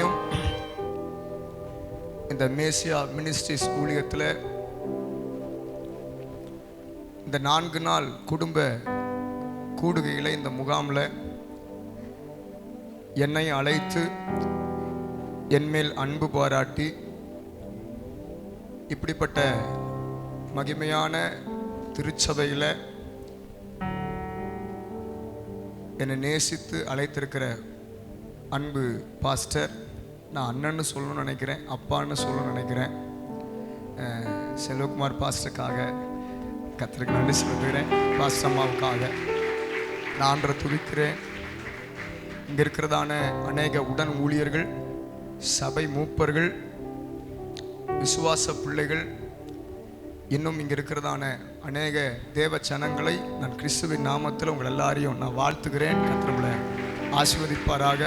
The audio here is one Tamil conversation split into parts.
தெரியும், இந்த மேசியா மினிஸ்ட்ரிஸ் ஊழியத்தில் இந்த 4 நாள் குடும்ப கூடுகையில் இந்த முகாமில் என்னை அழைத்து என்மேல் அன்பு பாராட்டி இப்படிப்பட்ட மகிமையான திருச்சபையில் என்னை நேசித்து அழைத்திருக்கிற அன்பு பாஸ்டர், நான் அண்ணன்னு சொல்லணும்னு நினைக்கிறேன், அப்பான்னு சொல்லணும்னு நினைக்கிறேன், செல்வகுமார் பாஸ்டருக்காக கர்த்தருக்கு நன்றி செலுத்துகிறேன். பாஸ்டர் அம்மாவுக்காக நான் ஆண்டவரை துதிக்கிறேன். இங்கே இருக்கிறதான அநேக உடன் ஊழியர்கள், சபை மூப்பர்கள், விசுவாச பிள்ளைகள், இன்னும் இங்கே இருக்கிறதான அநேக தேவ ஜனங்களை நான் கிறிஸ்துவின் நாமத்தில் உங்கள் எல்லாரையும் நான் வாழ்த்துகிறேன். கர்த்தர் உங்களை ஆசீர்வதிப்பாராக.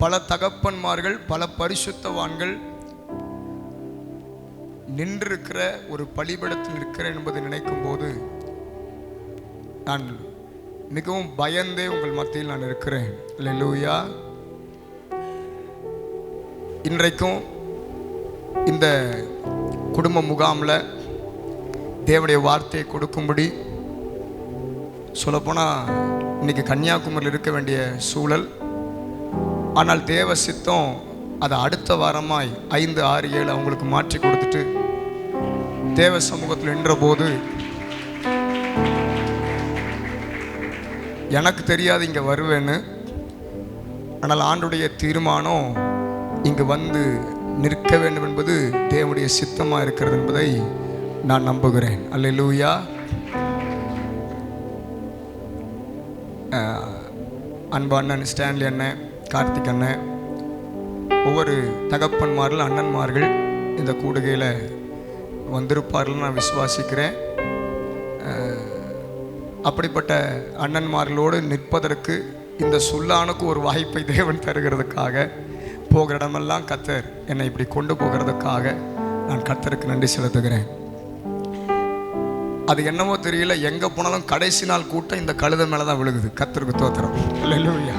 பல தகப்பன்மார்கள், பல பரிசுத்தவான்கள் நின்றிருக்கிற ஒரு பலிபீடத்தில் இருக்கிறேன் என்பதை நினைக்கும் போது நான் மிகவும் பயந்தே உங்கள் மத்தியில் நான் இருக்கிறேன். அல்லேலூயா. இன்றைக்கும் இந்த குடும்ப முகாமில் தேவனுடைய வார்த்தையை கொடுக்கும்படி, சொல்லப்போனால் இன்னைக்கு கன்னியாகுமரியில் இருக்க வேண்டிய சூழல், ஆனால் தேவ சித்தம் அதை அடுத்த வாரமாய் 5, 6, 7 அவங்களுக்கு மாற்றி கொடுத்துட்டு தேவ சமூகத்தில் நின்ற போது எனக்கு தெரியாது இங்கே வருவேன்னு, ஆனால் ஆண்டுடைய தீர்மானம் இங்கு வந்து நிற்க வேண்டும் என்பது தேவனுடைய சித்தமாக இருக்கிறது என்பதை நான் நம்புகிறேன். அல்லேலூயா. அன்பு அண்ணன் ஸ்டான்லி அண்ணன், கார்த்திக் அண்ணன், ஒவ்வொரு தகப்பன்மார்கள், அண்ணன்மார்கள் இந்த கூடுகையில் வந்திருப்பார்கள் நான் விசுவாசிக்கிறேன். அப்படிப்பட்ட அண்ணன்மார்களோடு நிற்பதற்கு இந்த சுல்லானுக்கு ஒரு வாய்ப்பை தேவன் தருகிறதுக்காக, போகிற இடமெல்லாம் கர்த்தர் என்னை இப்படி கொண்டு போகிறதுக்காக நான் கர்த்தருக்கு நன்றி செலுத்துகிறேன். அது என்னவோ தெரியல, எங்கே போனாலும் கடைசி நாள் கூட்டம் இந்த கழுதை மேலே தான் விழுகுது. கர்த்தருக்கு தோத்திரம். அல்லேலூயா.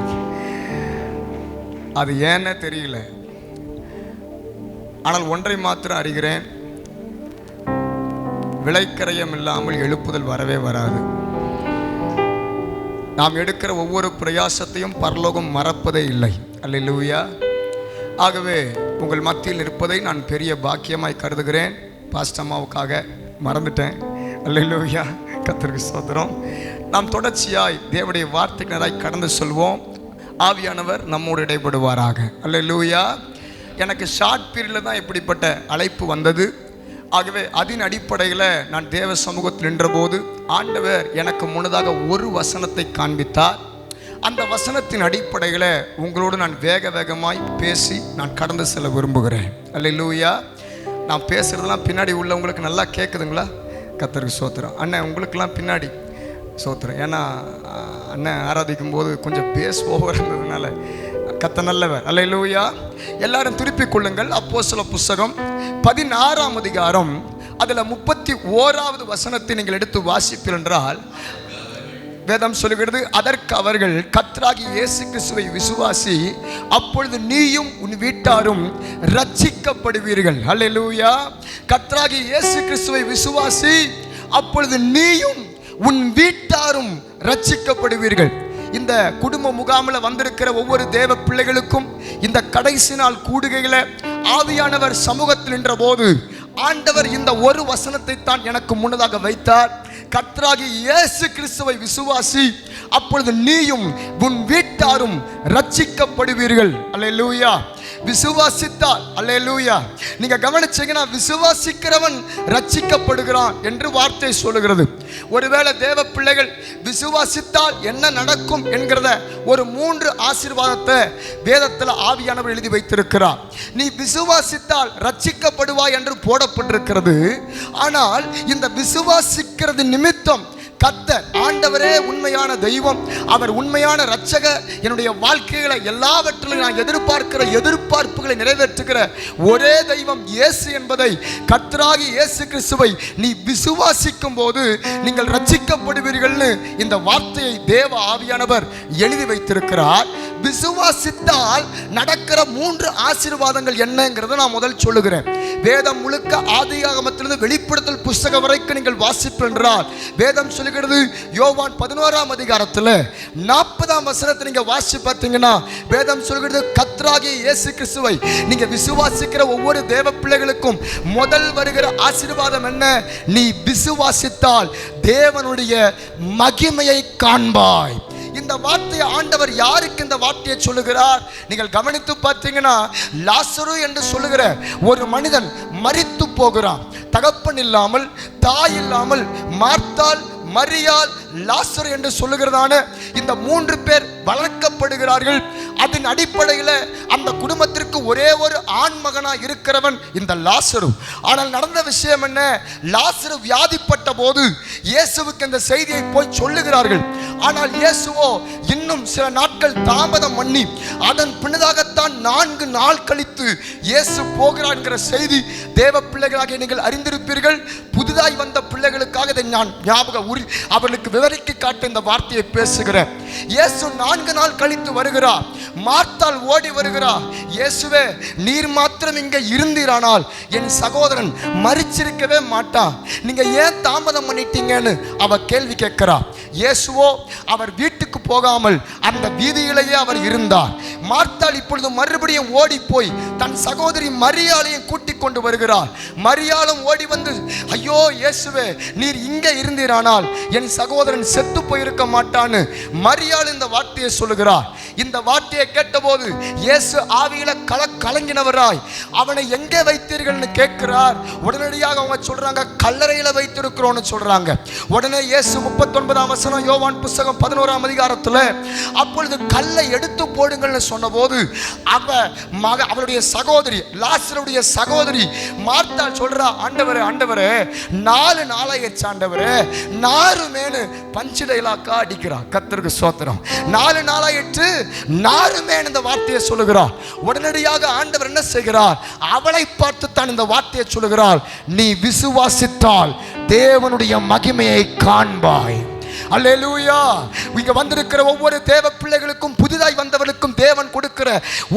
அது ஏன்னே தெரியல. ஆனால் ஒன்றை மாத்திரம் அறிகிறேன், விளைக்கரையம் இல்லாமல் எழுப்புதல் வரவே வராது. நாம் எடுக்கிற ஒவ்வொரு பிரயாசத்தையும் பரலோகம் மறப்பதே இல்லை. அல்லேலூயா. ஆகவே உங்கள் மத்தியில் இருப்பதை நான் பெரிய பாக்கியமாய் கருதுகிறேன். பாஸ்டர் அம்மாவுக்காக மறந்துட்டேன். அல்லேலூயா. கர்த்தருக்கு ஸ்தோத்திரம். நாம் தொடர்ச்சியாய் தேவனுடைய வார்த்தையினராய் கடந்து சொல்வோம். ஆவியானவர் நம்மோடு இடைப்படுவாராக. அல்லேலூயா. எனக்கு ஷார்ட் பீரியடில் தான் இப்படிப்பட்ட அழைப்பு வந்தது. ஆகவே அதன் அடிப்படையில் நான் தேவ சமூகத்தில் நின்றபோது ஆண்டவர் எனக்கு முன்னதாக ஒரு வசனத்தை காண்பித்தார். அந்த வசனத்தின் அடிப்படையில் உங்களோடு நான் வேகமாய் பேசி நான் கடந்து செல்ல விரும்புகிறேன். அல்லேலூயா. நான் பேசுகிறதெல்லாம் பின்னாடி உள்ளவங்களுக்கு நல்லா கேட்குதுங்களா? கர்த்தருக்கு ஸ்தோத்திரம். அண்ணன் உங்களுக்கெல்லாம் பின்னாடி ஸ்தோத்திரம். ஏன்னா அண்ணன் ஆராதிக்கும் போது கொஞ்சம் பேஸ் ஓவர் இருந்ததுனால கர்த்தர் நல்லவர். அல்லேலூயா. எல்லாரும் திருப்பிக் கொள்ளுங்கள். அப்போஸ்தலர் புஸ்தகம் 16ஆம் அதிகாரம் அதில் 31வது வசனத்தை நீங்கள் எடுத்து வாசிப்பீர்கள் என்றால், வேதம் சொல்லுகிறது, அதற்கு அவர்கள் கர்த்தராகிய இயேசு கிறிஸ்துவை விசுவாசி, அப்பொழுது நீயும் உன் வீட்டாரும் ரட்சிக்கப்படுவீர்கள். அல்லேலூயா. கர்த்தராகிய இயேசு கிறிஸ்துவை விசுவாசி, அப்பொழுது நீயும் உன் வீட்டாரும் ரட்சிக்கப்படுவீர்கள். இந்த குடும்ப முகாமில் வந்திருக்கிற ஒவ்வொரு தேவ பிள்ளைகளுக்கும் இந்த கடைசி நாள் கூடுகையில் ஆவியானவர் சமூகத்தில் நின்ற போது ஆண்டவர் இந்த ஒரு வசனத்தை தான் எனக்கு முன்னதாக வைத்தார். கர்த்தராகிய இயேசு கிறிஸ்துவை விசுவாசி, அப்பொழுது நீயும் உன் வீட்டாரும் ரட்சிக்கப்படுவீர்கள். அல்லேலூயா. விசுவாசித்தால், அல்லேலூயா, நீங்க கவனிச்சீங்கன்னா விசுவாசிக்கிறவன் ரட்சிக்கப்படுகிறான் என்று வார்த்தை சொல்லுகிறது. ஒருவேளை தேவ பிள்ளைகள் விசுவாசித்தால் என்ன நடக்கும் என்கிறத ஒரு 3 ஆசீர்வாதத்தை வேதத்தில் ஆவியானவர் எழுதி வைத்திருக்கிறார். நீ விசுவாசித்தால் ரட்சிக்கப்படுவாய் என்று போடப்பட்டிருக்கிறது. ஆனால் இந்த விசுவாசிக்கிறது நிமித்தம் கர்த்தர் ஆண்டவரே உண்மையான தெய்வம், அவர் உண்மையான இரட்சகர், என்னுடைய வாழ்க்கைகளை எல்லாவற்றிலும் நான் எதிர்பார்க்கிற எதிர்பார்ப்புகளை நிறைவேற்றுகிற ஒரே தெய்வம் இயேசு என்பதை, கர்த்தராகி இயேசு கிறிஸ்துவை நீ விசுவாசிக்கும் போது நீங்கள் ரட்சிக்கப்படுவீர்கள்னு இந்த வார்த்தையை தேவ ஆவியானவர் எழுதி வைத்திருக்கிறார். விசுவாசித்தால் நடக்கிற 3 ஆசீர்வாதங்கள் என்னங்கிறத நான் முதல் சொல்லுகிறேன். வேதம் முழுக்க ஆதியாகமத்திலிருந்து வெளிப்படுத்தல் புஸ்தகம் வரைக்கும் நீங்கள் வாசிப்பீர்கள் என்றால் வேதம் சொல்லுகிறது, யோவான் 11ஆம் அதிகாரத்தில் 40ஆம் வசனத்தை நீங்க வாசி பார்த்தீங்கன்னா வேதம் சொல்லுகிறது, கர்த்தராகிய இயேசு கிறிஸ்துவை நீங்க விசுவாசிக்கிற ஒவ்வொரு தேவ பிள்ளைகளுக்கும் முதல் வருகிற ஆசீர்வாதம் என்ன? நீ விசுவாசித்தால் தேவனுடைய மகிமையை காண்பாய். இந்த வார்த்தையை ஆண்டவர் யாருக்கு இந்த வார்த்தையை சொல்லுகிறார்? நீங்கள் கவனித்து பார்த்தீங்கன்னா, லாசரு என்று சொல்லுகிற ஒரு மனிதன் மரித்து போகிறான். தகப்பன் இல்லாமல், தாய் இல்லாமல், மார்த்தாள், மரியாள், லாசரு என்று சொல்லுகிறதான இந்த 3 பேர் வளர்க்கப்படுகிறார்கள். அதன் அடிப்படையில் அந்த குடும்பத்திற்கு ஒரே ஒரு ஆண் மகனா இருக்கிறவன் இந்த லாசரு. ஆனால் நடந்த விஷயம் என்ன? லாசரு வியாதிப்பட்ட போது இயேசுவுக்கு இந்த செய்தியை போய் சொல்லுகிறார்கள். ஆனால் இயேசுவோ இன்னும் சில நாட்கள் தாமதம் பண்ணி அதன் பின்னதாகத்தான் 4 நாள் கழித்து இயேசு போகிறார் என்கிற செய்தி தேவ பிள்ளைகளாக நீங்கள் அறிந்திருப்பீர்கள். புதிதாய் வந்த பிள்ளைகளுக்காக இதை நான் அவர்களுக்கு விவரிக்க காட்ட இந்த வார்த்தையை பேசுகிறேன். இயேசு 4 நாள் கழித்து வருகிறார். மார்த்தாள் ஓடி வருகிறார். இயேசுவே, நீர் மாத்திரம் இங்கே இருந்தீரானால் என் சகோதரன் மரிச்சிருக்கவே மாட்டான், நீங்க ஏன் தாமதம் பண்ணிட்டீங்கன்னு அவ கேள்வி கேட்கிறார். இயேசுவோ அவர் வீட்டுக்கு போகாமல் அந்த வீதியிலேயே அவர் இருந்தார். மார்த்தாள் இப்பொழுது மறுபடியும் ஓடி போய் தன் சகோதரி மரியாளையும் கூட்டிக் கொண்டு வருகிறார். மரியாளும் ஓடி வந்து, ஐயோ இயேசுவே, நீர் இங்கே இருந்தீரானால் என் சகோதரன் செத்து போயிருக்க மாட்டான்னு மரியாள் இந்த வார்த்தையை சொல்லுகிறார். இந்த வார்த்தையை கேட்டபோது இயேசு ஆவியில கலங்கினவராய் அவனை எங்கே வைத்தீர்கள்னு கேட்கிறார். உடனடியாக அவங்க சொல்றாங்க, கல்லறையில வைத்திருக்கிறோம்னு சொல்றாங்க. உடனே இயேசு 39ஆம் வசனம் யோவான் புஸ்தகம் 11ஆம் அதிகாரத்தில், அப்பொழுது கல்லை எடுத்து போடுங்கள்னு சொன்னபோது அவளுடைய சகோதரி, லாசருடைய சகோதரி மார்த்தாள் சொல்றா, ஆண்டவரே ஆண்டவரே, 4 நாளாயிடுச்சு ஆண்டவரே, 4 மேனு பஞ்சிடைலாக்கா அடிக்கிறா. கர்த்தருக்கு ஸ்தோத்திரம். 4 நாளாயிட்டு 4 மேன் இந்த வார்த்தையை சொல்லுகிறார். உடனடியாக ஆண்டவர் என்ன செய்கிறார்? அவளை பார்த்து தான் இந்த வார்த்தையை சொல்லுகிறார், நீ விசுவாசித்தால் தேவனுடைய மகிமையை காண்பாய். அல்லேலூயா. இங்க வந்திருக்கிற ஒவ்வொரு தேவ பிள்ளைகளுக்கும், புதிதாய் வந்தவர்களுக்கும் தேவன் கொடுக்கிற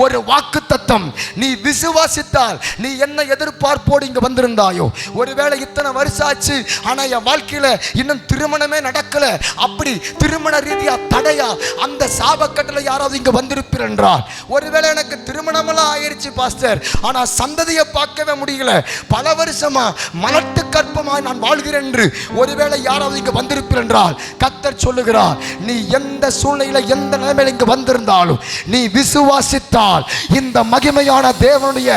ஒரு வாக்குத்தத்தம், நீ விசுவாசித்தால், நீ என்ன எதிர்பார்ப்போடு இங்க வந்திருந்தாயோ, ஒருவேளை இத்தனை வருஷம் ஆச்சு ஆனா என் வாழ்க்கையில இன்னும் திருமணமே நடக்கல, அப்படி திருமண ரீதியா தடையா அந்த சாபக்கட்டளை யாராவது இங்க வந்திருப்பீர் என்றால், ஒருவேளை எனக்கு திருமணமெல்லாம் ஆயிடுச்சு பாஸ்டர், ஆனா சந்ததியை பார்க்கவே முடியல, பல வருஷமா மலட்டு கற்பமாய் நான் வாழ்கிறேன் என்று ஒருவேளை யாராவது இங்க வந்திருப்பீர் என்றால், கர்த்தர் சொல்லுகிறார், நீ எந்த சூழ்நிலையில எந்த நிலைமையில இங்கு வந்திருந்தாலும் நீ விசுவாசித்தால் இந்த மகிமையான தேவனுடைய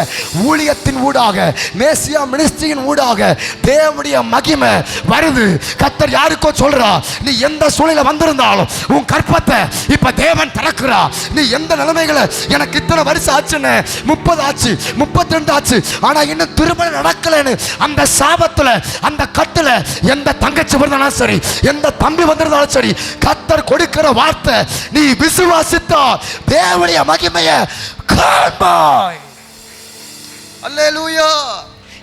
ஊழியத்தின் ஊடாக, மேசியா மினிஸ்ட்ரியின் ஊடாக தேவனுடைய மகிமை வருது. கர்த்தர் யாருக்கோ சொல்றார், நீ எந்த சூழ்நிலையில வந்திருந்தாலும் உன் கற்பத்தை இப்ப தேவன் திறக்கிறா. நீ எந்த நிலைமைகளை, எனக்கு இத்தனை வருஷம் ஆச்சுன்னு, 30 ஆச்சு, 32 ஆச்சு, ஆனா இன்னும் திருமணம் நடக்கலன்னு அந்த சாபத்துல, அந்த கட்டுல எந்த தங்கச்சி வந்தாலும் சரி, எந்த தம்பி வந்திருந்தாலும் சரி, கர்த்தர் கொடுக்கிற வார்த்தை, நீ விசுவாசித்தால் தேவனுடைய மகிமையை காண்பாய். அல்லேலூயா.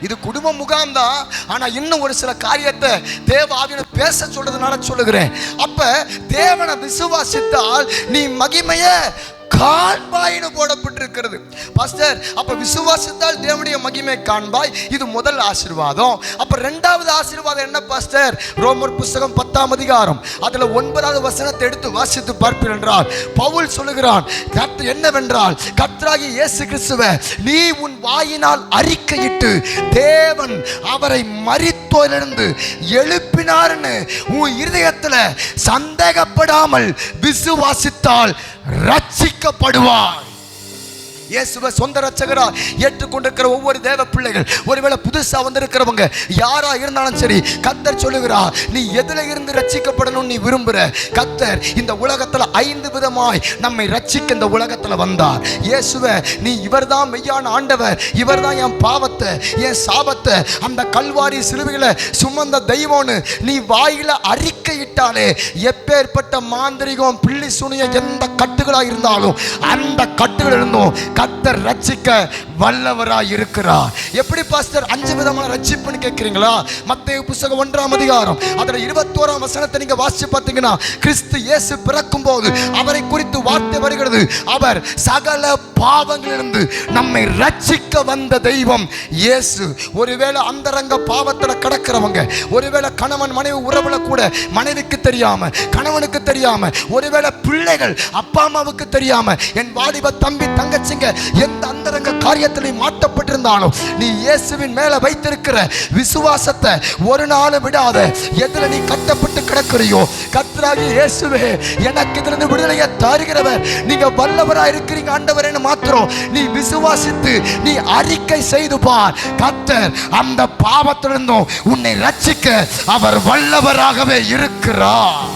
இது குடும்ப முகாம் தான், ஆனா இன்னும் ஒரு சில காரியத்தை தேவ ஆவியானவர் பேச சொல்றதுனால சொல்லுகிறேன். அப்ப தேவனை விசுவாசித்தால் நீ மகிமையை காண்பாய்னு போடப்பட்டிருக்கிறது. பாஸ்டர், அப்ப விசுவாசித்தால் தேவனுடைய மகிமை காண்பாய், இது முதல் ஆசீர்வாதம். அப்ப 2வது ஆசீர்வாதம் என்ன பாஸ்டர்? ரோமர் புஸ்தகம் 10ஆம் அதிகாரம் அதுல 9வது வசனத்தை எடுத்து வாசித்து பார்ப்பீர்கள் என்றால், பவுல் சொல்லுகிறான் என்னவென்றால், கர்த்தராகிய இயேசு கிறிஸ்துவை நீ உன் வாயினால் அறிக்கையிட்டு தேவன் அவரை மரித்தோரிலிருந்து எழுப்பினார்னு உன் இருதயத்துல சந்தேகப்படாமல் விசுவாசித்தால் ரட்சிக்கப்படுவார். இயேசுவை சொந்த ரட்சகரா ஏற்றுக்கொண்டிருக்கிற ஒவ்வொரு தேவ பிள்ளைகள், ஒருவேளை புதுசா வந்திருக்கிறவங்க யாரா இருந்தாலும் சரி, கர்த்தர் சொல்லுகிறா, நீ எதுல இருந்து ரட்சிக்கப்படணும் நீ விரும்புற? கர்த்தர் இந்த உலகத்துல 5 விதமாய் நம்மை ரட்சிக்க இந்த உலகத்துல வந்தார். இயேசுவை நீ இவர்தான் மெய்யான ஆண்டவர், இவர்தான் என் பாவத்தை என் சாபத்தை அந்த கல்வாரி சிலுவையில சுமந்த தெய்வம்னு நீ வாயில அறிக்கையிட்டாலே எப்பேற்பட்ட மாந்திரிகம் பிள்ளி சுனிய எந்த கட்டுகளா இருந்தாலும் அந்த கட்டுகள் இருந்தும் கர்த்தர் ரட்சிக்க வல்லவராய் இருக்கிறார். எப்படி பாஸ்டர் 5 விதமான ரட்சிப்புன்னு கேட்கிறீங்களா? மத்தேயு புத்தகம் 1ஆம் அதிகாரம் அதுல 21ஆம் வசனத்தை நீங்க வாசிச்சு பார்த்தீங்கன்னா, கிறிஸ்து இயேசு பிறக்கும் போது அவரை குறித்து வார்த்தை வருகிறது, அவர் சகல பாவங்களிலிருந்து நம்மை ரட்சிக்க வந்த தெய்வம் இயேசு. ஒருவேளை அந்தரங்க பாவத்துல கிடக்கிறவங்க, ஒருவேளை கணவன் மனைவி உறவுல கூட மனைவிக்கு தெரியாம கணவனுக்கு தெரியாம, ஒருவேளை பிள்ளைகள் அப்பா அம்மாவுக்கு தெரியாம, என் வாலிப தம்பி தங்கச்சிங்க எந்த அந்தரங்க காரியத்திலே மாட்டப்பட்டிருந்தாலும் நீ இயேசுவின் மேல வைத்திருக்கிற விசுவாசத்தை ஒரு நாள் விடாத. எதுல நீ கட்டப்பட்டு கிடக்கிறியோ, கர்த்தராகிய இயேசுவே எனக்கு இதிலிருந்து விடுதலையை தருகிறவர், நீங்க வல்லவரா இருக்கிறீங்க ஆண்டவரேன்னு மாத்திரம் நீ விசுவாசித்து நீ அறிக்கை செய்து பார். கர்த்தர் அந்த பாவத்திலிருந்தும் உன்னை ரட்சிக்க அவர் வல்லவராகவே இருக்கிறார்.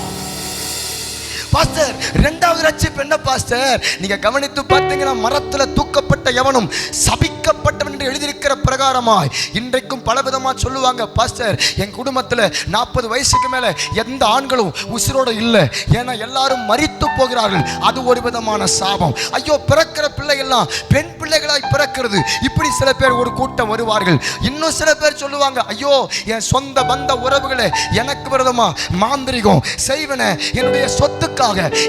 பாஸ்டர், 2வது ரட்சிப்பு என்ன பாஸ்டர்? நீங்க கவனித்து பார்த்தீங்கன்னா, மரத்துல தூக்கப்பட்ட எவனும் சபிக்கப்பட்டவன் என்று எழுதியிருக்கிற பிரகாரமாய் இன்றைக்கும் பலவிதமா சொல்லுவாங்க. பாஸ்டர், என் குடும்பத்துல 40 வயசுக்கு மேல எந்த ஆண்களும் உசிரோட இல்லை, ஏன்னா எல்லாரும் மரித்து போகிறார்கள். அது ஒரு விதமான சாபம். ஐயோ, பிறக்கிற பிள்ளைகள்லாம் பெண் பிள்ளைகளாய் பிறக்கிறது. இப்படி சில பேர் ஒரு கூட்டம் வருவார்கள். இன்னும் சில பேர் சொல்லுவாங்க, ஐயோ என் சொந்த பந்த உறவுகளே எனக்கு விரதமா மாந்திரிகம் செய்வன, என்னுடைய சொத்துக்கு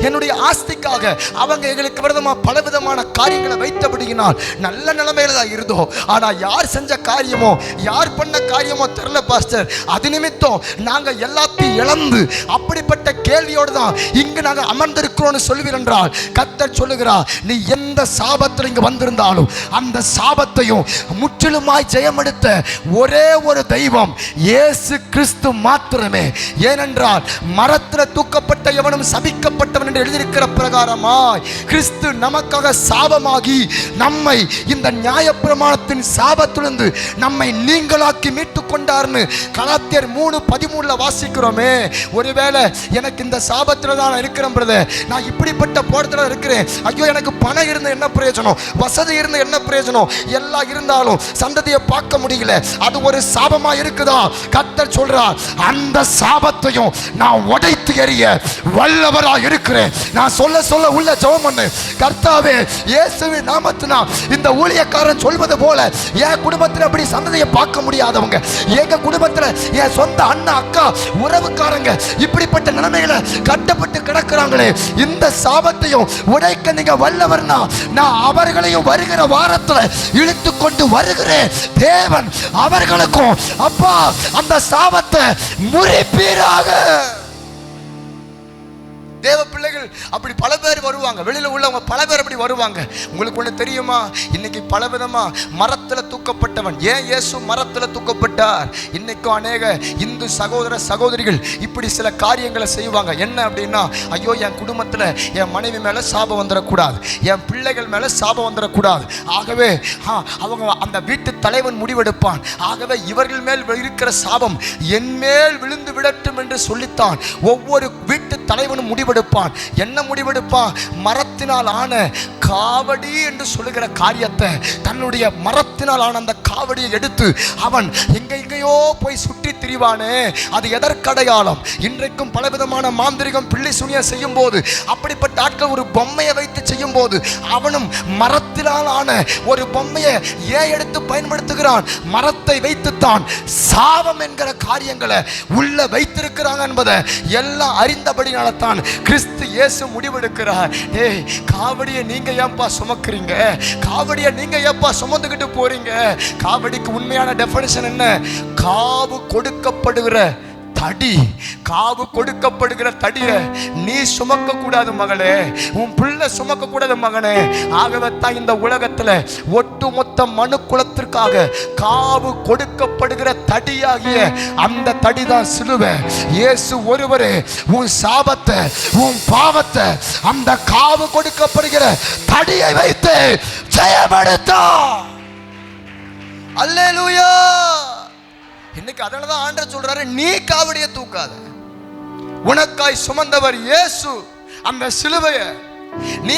என்னுடைய ஆஸ்திக்காக அவங்க எங்களுக்கு விரதமா பலவிதமான காரியங்களை வைத்தபடியினால் நல்ல நிலைமையில தான் இருந்தோம். ஆனா யார் செஞ்ச காரியமோ யார் பண்ண காரியமோ தெரியல பாஸ்டர், அது நிமித்தம் நாங்க எல்லாத்தையும் இழந்து அப்படிப்பட்ட கேள்வியோடு தான் இங்கு நாங்க அமர்ந்திருக்கிறோம்னு சொல்லுவீர் என்றால், கர்த்தர் சொல்லுகிறார், நீ எந்த சாபத்தில் இங்கு வந்திருந்தாலும் அந்த சாபத்தையும் முற்றிலுமாய் ஜெயமெடுத்த ஒரே ஒரு தெய்வம் இயேசு கிறிஸ்து மாத்திரமே. ஏனென்றால் மரத்தில் தூக்கப்பட்ட எவனும் சபிக்கப்பட்டவன் என்று எழுதியிருக்கிற பிரகாரமாய் கிறிஸ்து நமக்காக சாபமாகி நம்மை இந்த நியாயப்பிரமாணத்தின் சாபத்திலிருந்து நம்மை நீங்களாக்கி மீட்டுக் கொண்டார்னு கலாத்தியர் 3:13 வாசிக்கிறோமே. ஒருவேளை எனக்கு இந்த சாபத்தில் தான் இருக்கிறேன் பிரதர், நான் இப்படிப்பட்ட போடத்தில் இருக்கிறேன், ஐயோ எனக்கு பணம் இருந்து என்ன பிரயோஜனம், வசதி இருந்து என்ன பிரயோஜனம், எல்லாம் இருந்தாலும் சந்ததியை பார்க்க முடியல, அது ஒரு சாபமா இருக்குதா? கர்த்தர் சொல்றார், அந்த சாபத்தையும் நான் உடைத்து எறிய வல்லவரா இருக்கிறேன். நான் சொல்ல சொல்ல உள்ள ஜெபம் பண்ணு, கர்த்தாவே இயேசுவின் நாமத்தினால் இந்த ஊழியக்காரன் சொல்வது போல என் குடும்பத்தில் அப்படி சந்ததியை பார்க்க முடியாதவங்க, எங்க குடும்பத்தில் என் சொந்த அண்ணா அக்கா உறவுக்காரங்க இப்படிப்பட்ட நிலைமையில கட்டப்பட்டு கிடக்கிறாங்களே, இந்த சாபத்தையும் உடைக்க நீங்க வல்லவர்னா நான் அவர்களையும் வருகிற வாரத்தில் இழுத்து கொண்டு வருகிறேன். தேவன் அவர்களுக்கும் அப்பா அந்த சாபத்தை முறிப்பீராக. தேவ பிள்ளைகள் அப்படி பல பேர் வருவாங்க, வெளியில் உள்ளவங்க பல பேர் அப்படி வருவாங்க. உங்களுக்கு ஒன்று தெரியுமா, இன்னைக்கு பலவிதமா மரத்தில் தூக்கப்பட்டவன், ஏன் இயேசு மரத்தில் தூக்கப்பட்டார்? இன்னைக்கும் அநேக இந்து சகோதர சகோதரிகள் இப்படி சில காரியங்களை செய்வாங்க. என்ன அப்படின்னா, ஐயோ என் குடும்பத்தில் என் மனைவி மேலே சாபம் வந்துடக்கூடாது, என் பிள்ளைகள் மேலே சாபம் வந்துடக்கூடாது, ஆகவே அவங்க அந்த வீட்டு தலைவன் முடிவெடுப்பான், ஆகவே இவர்கள் மேல் இருக்கிற சாபம் என் மேல் விழுந்து விடட்டும் என்று சொல்லித்தான் ஒவ்வொரு வீட்டு தலைவனும் முடிவெடுப்பான். என்ன முடிவெடுப்பான்? மரத்தினால் ஆன காவடி என்று சொல்லுகிற காரியத்தை, தன்னுடைய மரத்தினால் ஆன அந்த காவடியை எடுத்து அவன் எங்கெங்கேயோ போய் சுற்றி திரிவானே, அது எதற்கடையாளம்? இன்றைக்கும் பலவிதமான மாந்திரிகம் பிள்ளை சுனிய செய்யும் போது, அப்படிப்பட்ட ஆட்கள் ஒரு பொம்மையை வைத்து செய்யும் போது அவனும் மரத்தினால் ஆன ஒரு பொம்மையை ஏன் எடுத்து பயன்படுத்துகிறான்? மரத்தை வைத்துத்தான் சாபம் என்கிற காரியங்களை உள்ள வைத்திருக்கிறாங்க என்பதை எல்லாம் அறிந்தபடினால தான் கிறிஸ்து இயேசு முடிவெடுக்கிறார். ஏய், காவடியை நீங்க ஏன்பா சுமக்கிறீங்க? காவடியை நீங்க ஏன்பா சுமந்துக்கிட்டு போறீங்க? காவடிக்கு உண்மையான டெஃபினிஷன் என்ன? காவு கொடுக்கப்படுகிற தடி, காவு கொடுக்கப்படுகிற தடிய நீ சுமக்க கூடாது மகளே, உன் பிள்ளை சுமக்க கூடாது மகனே. ஆகவே தான் இந்த உலகத்துல ஒட்டுமொத்த மனு குலத்திற்காக காவு கொடுக்கப்படுகிற தடியாகிய அந்த தடிதான் சிலுவை. இயேசு ஒருவரே உன் சாபத்தை, உன் பாவத்தை அந்த காவு கொடுக்கப்படுகிற தடியை வைத்து ஜெயமெடுத்தார். அல்லேலூயா. இன்னைக்கு அதனாலதான் ஆண்டவர் சொல்றாரு, நீ காவடியை தூக்காத, உனக்காய் சுமந்தவர் இயேசு அந்த சிலுவைய. நீ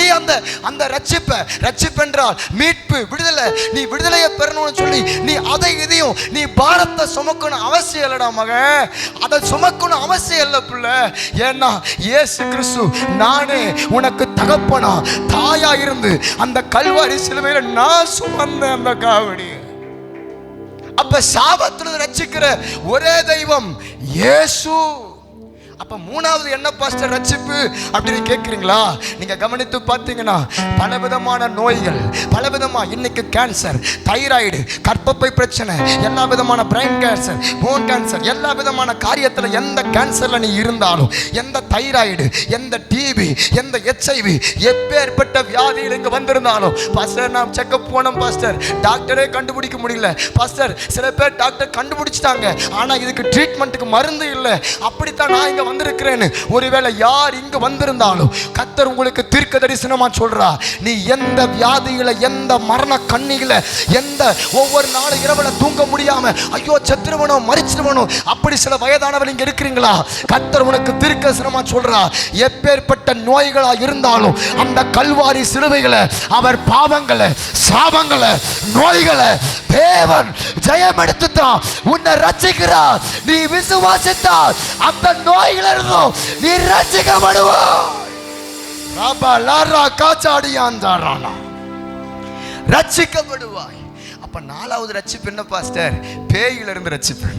அந்த ரட்சிப்பென்றால் மீட்பு, விடுதலை, நீ விடுதலையை பெறணும்னு சொல்லி நீ அதை இதையும் நீ பாரத்தை சுமக்கணும் அவசியம் இல்லடா மகன், அதை சுமக்கணும் அவசியம் இல்லை பிள்ளை. ஏன்னா இயேசு கிறிஸ்து நானே உனக்கு தகப்பனா தாயா இருந்து அந்த கல்வாரி சிலுவையில நான் சுமந்த அந்த காவடி. அப்ப சாபத்திலிருந்து ரட்சிக்கிற ஒரே தெய்வம் இயேசு. அப்ப மூணாவது என்ன பாஸ்டர் ரட்சிப்பு அப்படின்னு கேட்குறீங்களா? நீங்க கவனித்து பார்த்தீங்கன்னா பலவிதமான நோய்கள், பலவிதமா இன்னைக்கு கேன்சர், தைராய்டு, கர்ப்பப்பை பிரச்சனை, எல்லா விதமான பிரைன் கேன்சர், போன் கேன்சர், எல்லா விதமான காரியத்தில் எந்த கேன்சர்ல நீ இருந்தாலும், எந்த தைராய்டு, எந்த டிபி, எந்த HIV, எப்பேற்பட்ட வியாதியில் இங்க வந்திருந்தாலும், பாஸ்டர் நான் செக்அப் போனோம் பாஸ்டர், டாக்டரே கண்டுபிடிக்க முடியல பாஸ்டர். சில பேர் டாக்டர் கண்டுபிடிச்சிட்டாங்க, ஆனா இதுக்கு ட்ரீட்மெண்ட்டுக்கு மருந்து இல்லை. அப்படித்தான் நான் இங்க வந்திருக்கிறேன்னு ஒருவேளை யார் இங்கு வந்திருந்தாலும் கர்த்தர் உங்களுக்கு தீர்க்க தரிசனமா சொல்றா, நீ எந்த வியாதியில, எந்த மரண கண்ணியில, எந்த ஒவ்வொரு நாளும் இரவுல தூங்க முடியாம ஐயோ செத்துருவனோ மரிச்சிருவனோ அப்படி சில வயதானவர்கள் இங்க இருக்கிறீங்களா? கர்த்தர் உனக்கு தீர்க்க தரிசனமா சொல்றா, எப்பேற்பட்ட நோய்களா இருந்தாலும் அந்த கல்வாரி சிலுவைகளை, அவர் பாவங்களை, சாபங்களை, நோய்களை தேவன் ஜெயம் எடுத்துட்டான், உன்னை ரட்சிக்கிறார். நீ விசுவாசித்தால் அந்த நோய்கள் நீ ரட்சிக்கப்படுவாய். ரட்சிக்கப்படுவாய். அப்ப நாலாவது ரட்சிப்பு என்ன பாஸ்டர்? பேயில இருந்து ரட்சிப்பு.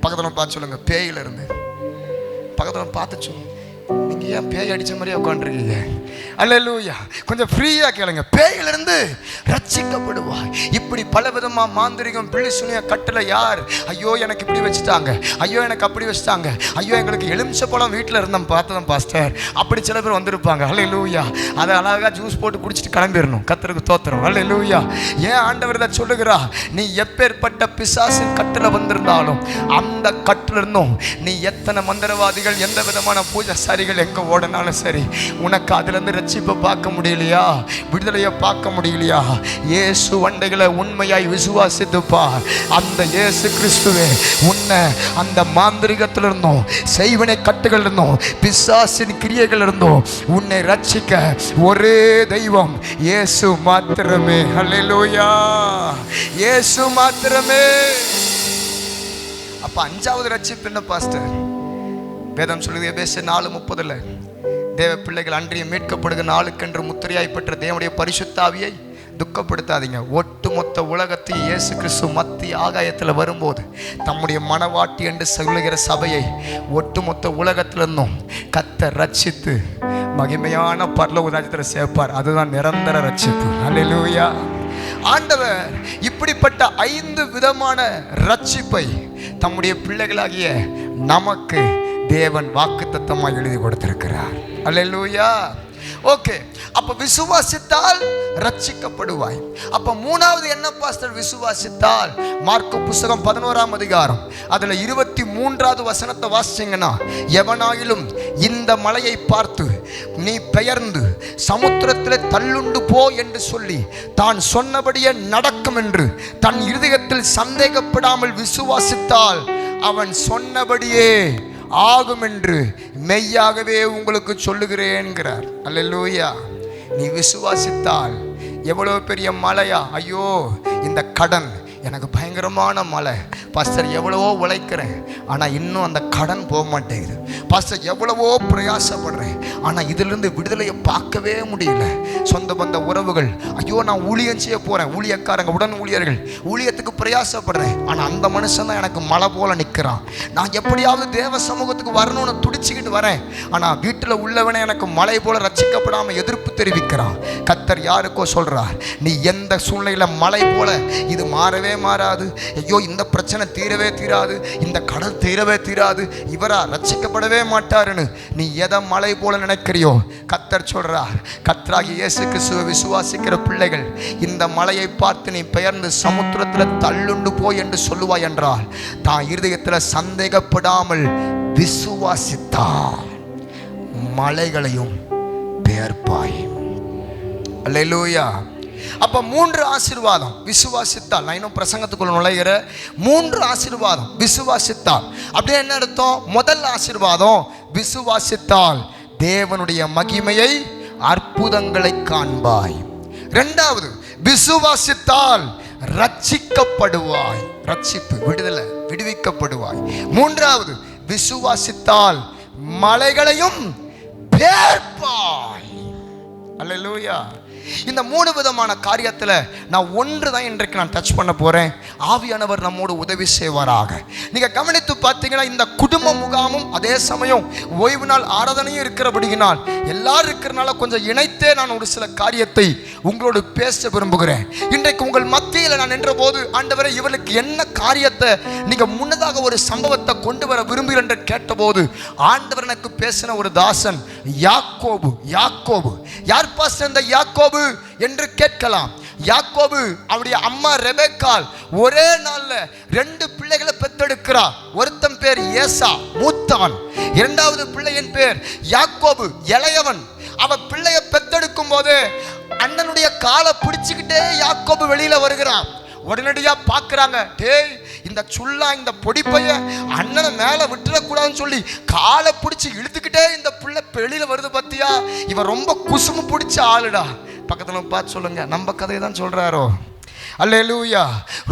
பக்கத்துல பார்த்து சொல்லுங்க, பேயில இருந்து. பக்கத்துல பார்த்து சொல்லுங்க, நீங்க ஏன் பேய் அடிச்ச மாதிரியே உட்காந்துருக்கீங்க? அல்லேலூயா. கொஞ்சம் ஃப்ரீயா கேளுங்க. பேயிலிருந்து ரட்சிக்கப்படுவாய். இப்படி பலவிதமா மாந்திரிகம், பிள்ளை சுனிய கட்டளை யார்? ஐயோ எனக்கு இப்படி வச்சுட்டாங்க, ஐயோ எனக்கு அப்படி வச்சுட்டாங்க, ஐயோ எங்களுக்கு எலுமிச்சை பழம் வீட்டில் இருந்தோம் பார்த்தோம் பாஸ்டர், அப்படி சில பேர் வந்திருப்பாங்க. அல்லேலூயா. அதை அழகா ஜூஸ் போட்டு குடிச்சிட்டு கிளம்பிடணும். கர்த்தருக்கு ஸ்தோத்திரம். அல்லேலூயா. ஏன் ஆண்டவர் இதை சொல்லுகிறா? நீ எப்பேற்பட்ட பிசாசின் கட்டளை வந்திருந்தாலும் அந்த கட்டில இருந்தும் நீ எத்தனை மந்திரவாதிகள், எந்த விதமான பூஜை சரிகள் எங்க ஓடனாலும் சரி, உனக்கு அதுல இருந்து ரட்சிப்பை பார்க்க முடியலையா, விடுதலையை பார்க்க முடியலையா? இயேசு வண்டைகளை உண்மையாய் விசுவாசித்து பார். அந்த இயேசு கிறிஸ்துவே உன்னை அந்த மாந்திரிகத்தில் இருந்தோம், செய்வனை கட்டுகள் இருந்தோம், பிசாசின் கிரியைகள் இருந்தோம் உன்னை ரட்சிக்க ஒரே தெய்வம் இயேசு மாத்திரமே. அல்லேலூயா. இயேசு மாத்திரமே. அப்ப அஞ்சாவது ரட்சிப்பு என்ன பாஸ்டர்? வேதம் சொல்லுது எபேசியர் 4:30, தேவ பிள்ளைகள் அன்றைய மீட்கப்படுகிற நாளுக்கென்று முத்திரையாய் பெற்ற தேவனுடைய பரிசுத்த ஆவியை துக்கப்படுத்தாதீங்க. ஒட்டுமொத்த உலகத்தையும் இயேசு கிறிஸ்து மத்திய ஆகாயத்தில் வரும்போது தம்முடைய மனவாட்டி என்று சொல்லுகிற சபையை ஒட்டுமொத்த உலகத்திலிருந்தும் கர்த்தர் ரட்சித்து மகிமையான பரலோக ராஜ்யத்தில் சேர்ப்பார். அதுதான் நிரந்தர ரட்சிப்பு. அல்லேலூயா. ஆண்டவர் இப்படிப்பட்ட 5 விதமான ரட்சிப்பை தம்முடைய பிள்ளைகளாகிய நமக்கு தேவன் வாக்குத்தத்தமாக எழுதி கொடுத்திருக்கிறார். அல்லேலூயா. ஓகே. அப்ப விசுவாசித்தால் ரட்சிக்கப்படுவாய். அப்ப மூணாவது என்ன பாஸ்டர்? விசுவாசித்தால் மார்க்கு புத்தகம் 11ஆம் அதிகாரம் அதுல 23வது வசனத்தை வாசிச்சீங்கன்னா, எவனாயிலும் இந்த மலையை பார்த்து நீ பெயர்ந்து சமுத்திரத்தில் தள்ளுண்டு போ என்று சொல்லி தான் சொன்னபடியே நடக்கும் என்று தன் இருதயத்தில் சந்தேகப்படாமல் விசுவாசித்தால் அவன் சொன்னபடியே ஆகும் என்று மெய்யாகவே உங்களுக்கு சொல்லுகிறேன்கிறார். அல்லேலூயா. நீ விசுவாசித்தால் எவ்வளவு பெரிய மலையா, ஐயோ இந்த கடன் எனக்கு பயங்கரமான மலை பாஸ்டர், எவ்வளவோ உழைக்கிறேன் ஆனால் இன்னும் அந்த கடன் போக மாட்டேங்குது பாஸ்டர், எவ்வளவோ பிரயாசப்படுறேன் ஆனால் இதிலிருந்து விடுதலையை பார்க்கவே முடியல. சொந்த பந்த உறவுகள் ஐயோ நான் ஊழியம் செய்ய போகிறேன், ஊழியக்காரங்க உடன் ஊழியர்கள் ஊழியத்துக்கு பிரயாசப்படுறேன், ஆனால் அந்த மனுஷன் தான் எனக்கு மலை போல நிற்கிறான். நான் எப்படியாவது தேவ சமூகத்துக்கு வரணும்னு துடிச்சுக்கிட்டு வரேன், ஆனால் வீட்டில் உள்ளவனே எனக்கு மலை போல ரட்சிக்கப்படாமல் எதிர்ப்பு தெரிவிக்கிறான். கர்த்தர் யாருக்கோ சொல்கிறார், நீ எந்த சூழ்நிலையில் மலை போல இது மாறவே மாறாது, ஐயோ இந்த பிரச்சனை தீரவே தீராது, இந்த கடல் தீரவே தீராது, இவரா ரட்சிக்கப்படவே மாட்டாருன்னு நீ எதை மலை போல நினைக்கிறியோ, கர்த்தர் சொல்றார், கர்த்தராகிய இயேசு கிறிஸ்துவை விசுவாசிக்கிற பிள்ளைகள் இந்த மலையை பார்த்து நீ பெயர்ந்து சமுத்திரத்தில் தள்ளுண்டு போய் என்று சொல்லுவாய் என்றால் தான் இருதயத்தில் சந்தேகப்படாமல் விசுவாசித்தால் மலைகளையும் பெயர்ப்பாய். அல்லேலூயா. அப்ப 3 ஆசீர்வாதம் விசுவாசித்தால். நான் இன்னும் பிரசங்கத்துக்குள்ள நுழைகிற 3 ஆசீர்வாதம் விசுவாசித்தால். அப்படியே என்ன அர்த்தம்? முதல் ஆசீர்வாதம், விசுவாசித்தால் தேவனுடைய மகிமையை அற்புதங்களை காண்பாய். இரண்டாவது, விசுவாசித்தால் ரட்சிக்கப்படுவாய், ரட்சிப்பு விடுதலை விடுவிக்கப்படுவாய். மூன்றாவது, விசுவாசித்தால் மலைகளையும் பெயர்ப்பாய். அல்லேலூயா. இந்த 3 விதமான காரியத்தில் நான் ஒன்று தான் இன்றைக்கு நான் டச் பண்ண போகிறேன். ஆவியானவர் நம்மோடு உதவி செய்வாராக. நீங்கள் கவனித்து பார்த்தீங்கன்னா இந்த குடும்ப முகாமும் அதே சமயம் ஓய்வு நாள் ஆராதனையும் இருக்கிறபடியினால் எல்லாரும் இருக்கிறனால கொஞ்சம் இணைத்தே நான் ஒரு சில காரியத்தை உங்களோடு பேச விரும்புகிறேன். இன்றைக்கு உங்கள் மத்தியில் நான் நின்ற போது, ஆண்டவரே இவர்களுக்கு என்ன காரியத்தை நீங்கள் முன்னதாக ஒரு சம்பவத்தை கொண்டு வர விரும்புகிறேன் என்று கேட்டபோது ஆண்டவர் எனக்கு பேசின ஒரு தாசன் யாக்கோபு. யாக்கோபு யார் பாஸ்டர் இந்த யாக்கோபு என்று கேட்கலாம். யாக்கோபு அவருடைய அம்மா ரெபெக்காள் ஒரே நாள்ல 2 பிள்ளைகளை பெற்றெடுக்கிறார். ஒருத்தன் பேர் ஏசா, மூத்தவன். இரண்டாவது பிள்ளையின் பேர் யாக்கோபு, இளையவன். அவ பிள்ளைய பெற்றெடுக்கும் போது அண்ணனுடைய காலை பிடிச்சுக்கிட்டே யாக்கோபு வெளியில வருகிறான். உடனடியா பாக்குறாங்க, டேய் இந்த சுள்ளா இந்த பொடிப்பைய அண்ணனை மேல விட்டுறக்கூடாதுன்னு சொல்லி காலை பிடிச்சி இழுத்துக்கிட்டே இந்த பிள்ளை வெளியில வருது பத்தியா, இவன் ரொம்ப குசுமு பிடிச்ச ஆளுடா. பக்கத்துல பார்த்து சொல்லுங்க, நம்ம கதையை தான் சொல்றாரோ? அல்லேலூயா.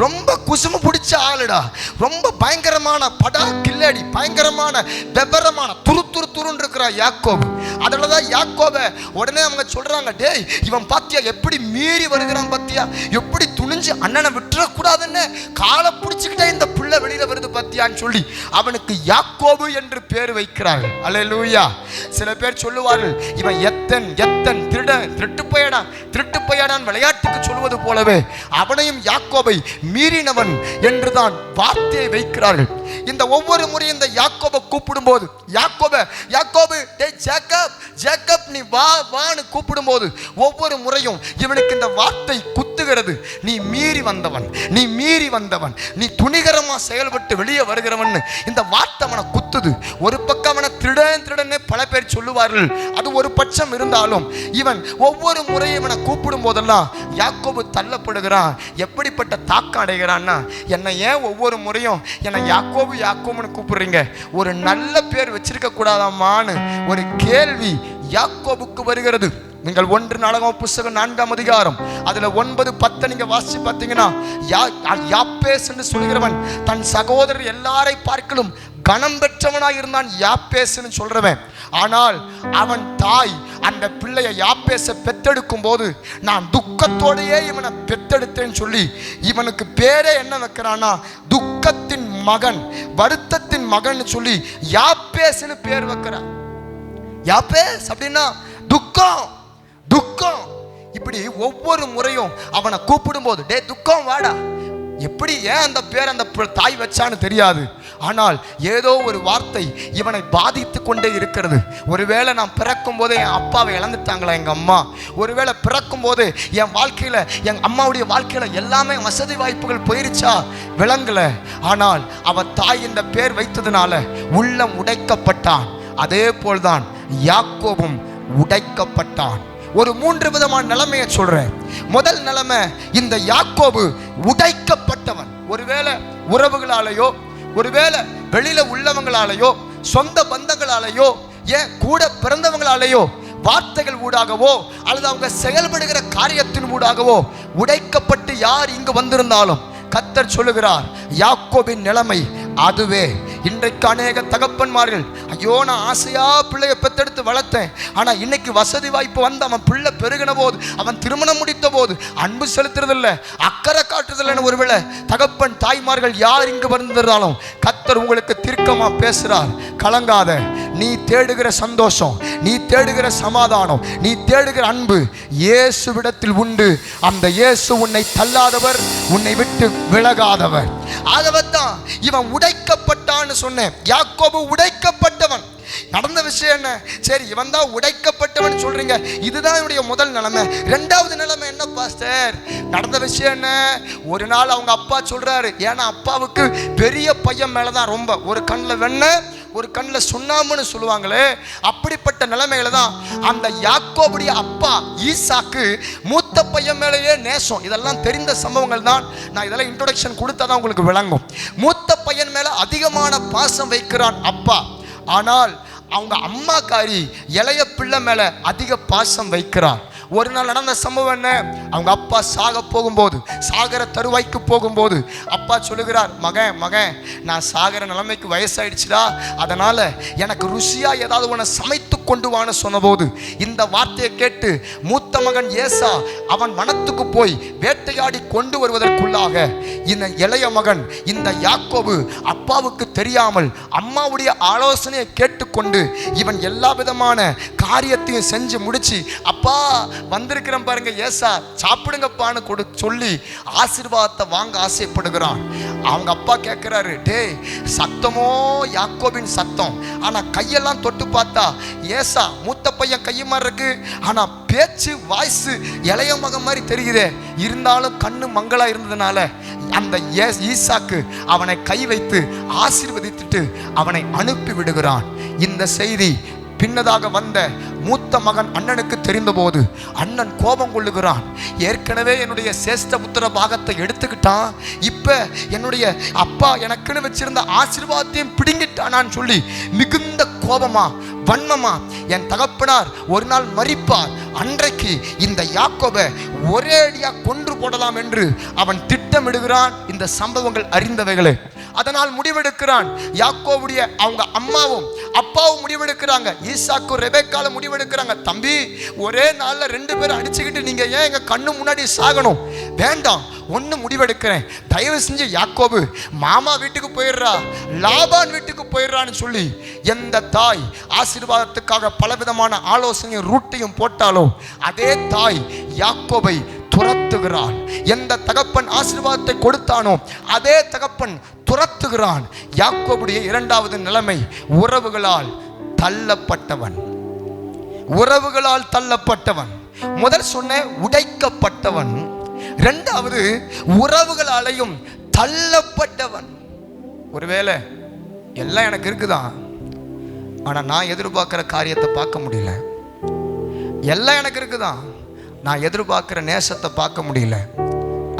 ரொம்ப குசுமு பிடிச்ச ஆளுடா, ரொம்ப பயங்கரமான படா கில்லாடி, பயங்கரமான வெபரமான துருன்னு இருக்கிற யாக்கோபு. அதனால தான் யாக்கோபை உடனே அவங்க சொல்றாங்க, டேய் இவன் பாத்தியா எப்படி மீறி வருகிறான் பாத்தியா, எப்படி துணிஞ்சு அண்ணனை விட்டுறக்கூடாதுன்னு காலை பிடிச்சுக்கிட்டே இந்த பிள்ளை வெளியில வருது பாத்தியான்னு சொல்லி அவனுக்கு யாக்கோபு என்று பேர் வைக்கிறார்கள். அல்லேலூயா. சில பேர் சொல்லுவார்கள், இவன் எத்தன் திருட்டு பையடான் விளையாட்டுக்கு சொல்வது போலவே அவனையும் யாக்கோபை மீறினவன் என்றுதான் வார்த்தையை வைக்கிறார்கள். இந்த ஒவ்வொரு முறையும் இந்த யாக்கோபை கூப்பிடும் போது, யாக்கோபு டேய் ஜேக்கப் நீ வான்னு கூப்பிடும் போது ஒவ்வொரு முறையும் இவனுக்கு இந்த வார்த்தை குத்துகிறது. நீ மீறி வந்தவன், நீ துணிகரமா செயல்பட்டு வெளியே வருகிறவன் இந்த வார்த்தை அவனை குத்துது. ஒரு பக்கம் அவனை திருடனே பல பேர் சொல்லுவார்கள். அது ஒரு பட்சம் இருந்தாலும் இவன் ஒவ்வொரு முறையும் இவனை கூப்பிடும் போதெல்லாம் யாக்கோபு தள்ளப்படுகிறான். எப்படிப்பட்ட தாக்கம் அடைகிறான்னா, என்னை ஏன் ஒவ்வொரு முறையும் என்னை யாக்கோபுன்னு கூப்பிடுறீங்க, ஒரு நல்ல பேர் வச்சிருக்க கூடாதாமான்னு ஒரு கேள்வி யாக்கோபுக்கு வருகிறது. நீங்கள் 1 நாளாகமம் புத்தகம் 4ஆம் அதிகாரம் அதுல 9-10 நீங்க வாசிச்சு பார்த்தீங்கன்னா, யாப்பேஸ் என்று சொல்கிறவன் தன் சகோதரர் எல்லாரை பார்க்கலும் கனம் பெற்றவனாய் இருந்தான். யாப்பேஸ்ன்னு சொல்றவன். ஆனால் அவன் தாய் அந்த பிள்ளையை யாப்பேச பெத்தெடுக்கும் போது, நான் துக்கத்தோடையே இவனை பெத்தெடுத்தேன்னு சொல்லி இவனுக்கு பேரே என்ன வைக்கிறான்னா, துக்கத்தின் மகன், வருத்தத்தின் மகன் சொல்லி யாப்பேஸ்ன்னு பேர் வைக்கிறான். யாப்பேஸ் அப்படின்னா துக்கம். இப்படி ஒவ்வொரு முறையும் அவனை கூப்பிடும் போது, டே துக்கம் வாடா, எப்படி ஏன் அந்த பேர் அந்த தாய் வச்சான்னு தெரியாது. ஆனால் ஏதோ ஒரு வார்த்தை இவனை பாதித்து கொண்டே இருக்கிறது. ஒருவேளை நான் பிறக்கும் போதே என் அப்பாவை இழந்துட்டாங்களா எங்க அம்மா, ஒருவேளை பிறக்கும் போது என் வாழ்க்கையில என் அம்மாவுடைய வாழ்க்கையில எல்லாமே வசதி வாய்ப்புகள் போயிருச்சா விளங்கல. ஆனால் அவ தாய் இந்த பேர் வைத்ததுனால உள்ளம் உடைக்கப்பட்டான். அதே போல்தான் யாக்கோபும் உடைக்கப்பட்டான். ஒரு 3 விதமான நிலைமையை சொல்றேன். முதல் நிலைமை, இந்த யாக்கோபு உடைக்கப்பட்டவன். ஒருவேளை உறவுகளாலேயோ, ஒருவேளை வெளியில உள்ளவங்களாலேயோ, சொந்த பந்தங்களாலேயோ, ஏன் கூட பிறந்தவங்களாலேயோ, வார்த்தைகள் ஊடாகவோ அல்லது அவங்க செயல்படுகிற காரியத்தின் ஊடாகவோ உடைக்கப்பட்டு யார் இங்கு வந்திருந்தாலும் கர்த்தர் சொல்லுகிறார், யாக்கோபின் நிலைமை அதுவே. இன்றைக்கு அநேக தகப்பன்மார்கள், ஐயோ நான் ஆசையா பிள்ளையை பெத்தெடுத்து வளர்த்தேன், ஆனா இன்னைக்கு வசதி வாய்ப்பு வந்து அவன் பிள்ளை பெருகின போது, அவன் திருமணம் முடித்த போது அன்பு செலுத்துறதில்லை, அக்கறை காட்டுறதில்லைன்னு ஒருவேளை தகப்பன் தாய்மார்கள் யார் இங்கு வந்திருந்தாலும் கர்த்தர் உங்களுக்கு தீர்க்கமா பேசுறார். கலங்காத, நீ தேடுகிற சந்தோஷம், நீ தேடுகிற சமாதானம், நீ தேடுகிற அன்பு இயேசுவிடத்தில் உண்டு. அந்த இயேசு உன்னை தள்ளாதவர், உன்னை விட்டு விலகாதவர். ஆகவத்தான் இவன் உடைக்கப்பட்டான்னு சொன்னேன். யாக்கோபு உடைக்கப்பட்டவன். நடந்த விஷயம் என்ன? சரி, இவன் தான் உடைக்கப்பட்டவன் சொல்றீங்க, இதுதான் என்னுடைய முதல் நிலைமை. ரெண்டாவது நிலைமை என்ன பாஸ்டர்? நடந்த விஷயம் என்ன? ஒரு நாள் அவங்க அப்பா சொல்றாரு, ஏன்னா அப்பாவுக்கு பெரிய பையன் மேலதான் ரொம்ப, ஒரு கண்ணில் வெண்ணெய் ஒரு கண்ணில் சுண்ணாம்புன்னு சொல்லுவாங்களே, அப்படிப்பட்ட நிலைமையில தான் அந்த யாக்கோபுடைய அப்பா ஈசாக்கு மூத்த பையன் மேலேயே நேசம். இதெல்லாம் தெரிந்த சம்பவங்கள் தான், நான் இதெல்லாம் இன்ட்ரோடக்ஷன் கொடுத்தா தான் உங்களுக்கு விளங்கும். மூத்த பையன் மேல அதிகமான பாசம் வைக்கிறான் அப்பா. ஆனால் அவங்க அம்மாக்காரி இளைய பிள்ளை மேல அதிக பாசம் வைக்கிறார். ஒரு நாள் நடந்த சம்பவம் என்ன? அவங்க அப்பா சாக போகும்போது, சாகர தருவாய்க்கு போகும்போது அப்பா சொல்லுகிறார், மகன் நான் சாகர நிலைமைக்கு வயசாயிடுச்சுடா, அதனால எனக்கு ருசியா ஏதாவது உன்னை சமைத்து கொண்டு வான்னு சொன்னபோது இந்த வார்த்தையை கேட்டு மூத்த மகன் ஏசா அவன் வனத்துக்கு போய் வேட்டையாடி கொண்டு வருவதற்குள்ளாக இந்த இளைய மகன் இந்த யாக்கோபு அப்பாவுக்கு தெரியாமல் அம்மாவுடைய ஆலோசனையை கேட்டுக்கொண்டு இவன் எல்லா விதமான காரியத்தையும் செஞ்சு முடிச்சு, அப்பா வந்திருக்கிறேன் பாருங்க ஏசா, சாப்பிடுங்கப்பான்னு சொல்லி ஆசீர்வாதத்தை வாங்க ஆசைப்படுகிறான். அவங்க அப்பா கேட்கிறாரு, டேய் சத்தமோ யாக்கோபின் சத்தம், ஆனா கையெல்லாம் தொட்டு பார்த்தா ஏசா மூத்த பையன் கையை மாதிரி இருக்கு, ஆனா பேச்சு வாய்ஸ் இளைய மகன் மாதிரி தெரியுதே. இருந்தாலும் கண்ணு மங்களா இருந்ததுனால அந்த ஈசாக்கு அவனை கை வைத்து ஆசீர்வதித்துட்டு அவனை அனுப்பி விடுகிறான். இந்த செய்தி பின்னதாக வந்த மூத்த மகன் அண்ணனுக்கு தெரிந்தபோது அண்ணன் கோபம் கொள்ளுகிறான். ஏற்கனவே என்னுடைய சேஷ்ட புத்திர பாகத்தை எடுத்துக்கிட்டான், இப்ப என்னுடைய அப்பா எனக்குன்னு வச்சிருந்த ஆசீர்வாதத்தையும் பிடுங்கிட்டானான்னு சொல்லி மிகுந்த கோபமா வன்மமா என் தகப்பனார் ஒரு நாள் மரிப்பார், அன்றைக்கு இந்த யாக்கோபை ஒரே அடியா கொன்று போடலாம் என்று அவன் திட்டமிடுகிறான். இந்த சம்பவங்கள் அறிந்தவைகளே. அதனால் முடிவெடுக்கிறான். யாக்கோவுடைய அவங்க அம்மாவும் அப்பாவும் முடிவெடுக்கிறாங்க, ஈசாக்கு ரெபெக்கால முடிவெடுக்கிறாங்க, தம்பி ஒரே நாள்ல 2 பேரும் அடிச்சுக்கிட்டு நீங்க ஏன் எங்க கண்ணு முன்னாடி சாகணும்? வேண்டாம், ஒன்னு முடிவெடுக்கிறேன், தயவு செஞ்சு யாக்கோபு மாமா வீட்டுக்கு போயிடுறா, லாபான் வீட்டுக்கு போயிடுறான்னு சொல்லி எந்த தாய் ஆசீர்வாதத்துக்காக பலவிதமான ஆலோசனையும் ரூட்டையும் போட்டாலோ அதே தாய் யாக்கோபை துரத்துகிறான். எந்த தகப்பன் ஆசீர்வாதத்தை கொடுத்தானோ அதே தகப்பன் துரத்துகிறான். யாக்கோபுடைய இரண்டாவது நிலைமை உறவுகளால் தள்ளப்பட்டவன். உறவுகளால் தள்ளப்பட்டவன். முதல் சொன்ன உடைக்கப்பட்டவன், இரண்டாவது உறவுகளாலையும் தள்ளப்பட்டவன். ஒருவேளை எல்லாம் எனக்கு இருக்குதான், ஆனா நான் எதிர்பார்க்கிற காரியத்தை பார்க்க முடியல. எல்லாம் எனக்கு இருக்குதான், நான் எதிர்பார்க்கிற நேசத்தை பார்க்க முடியல.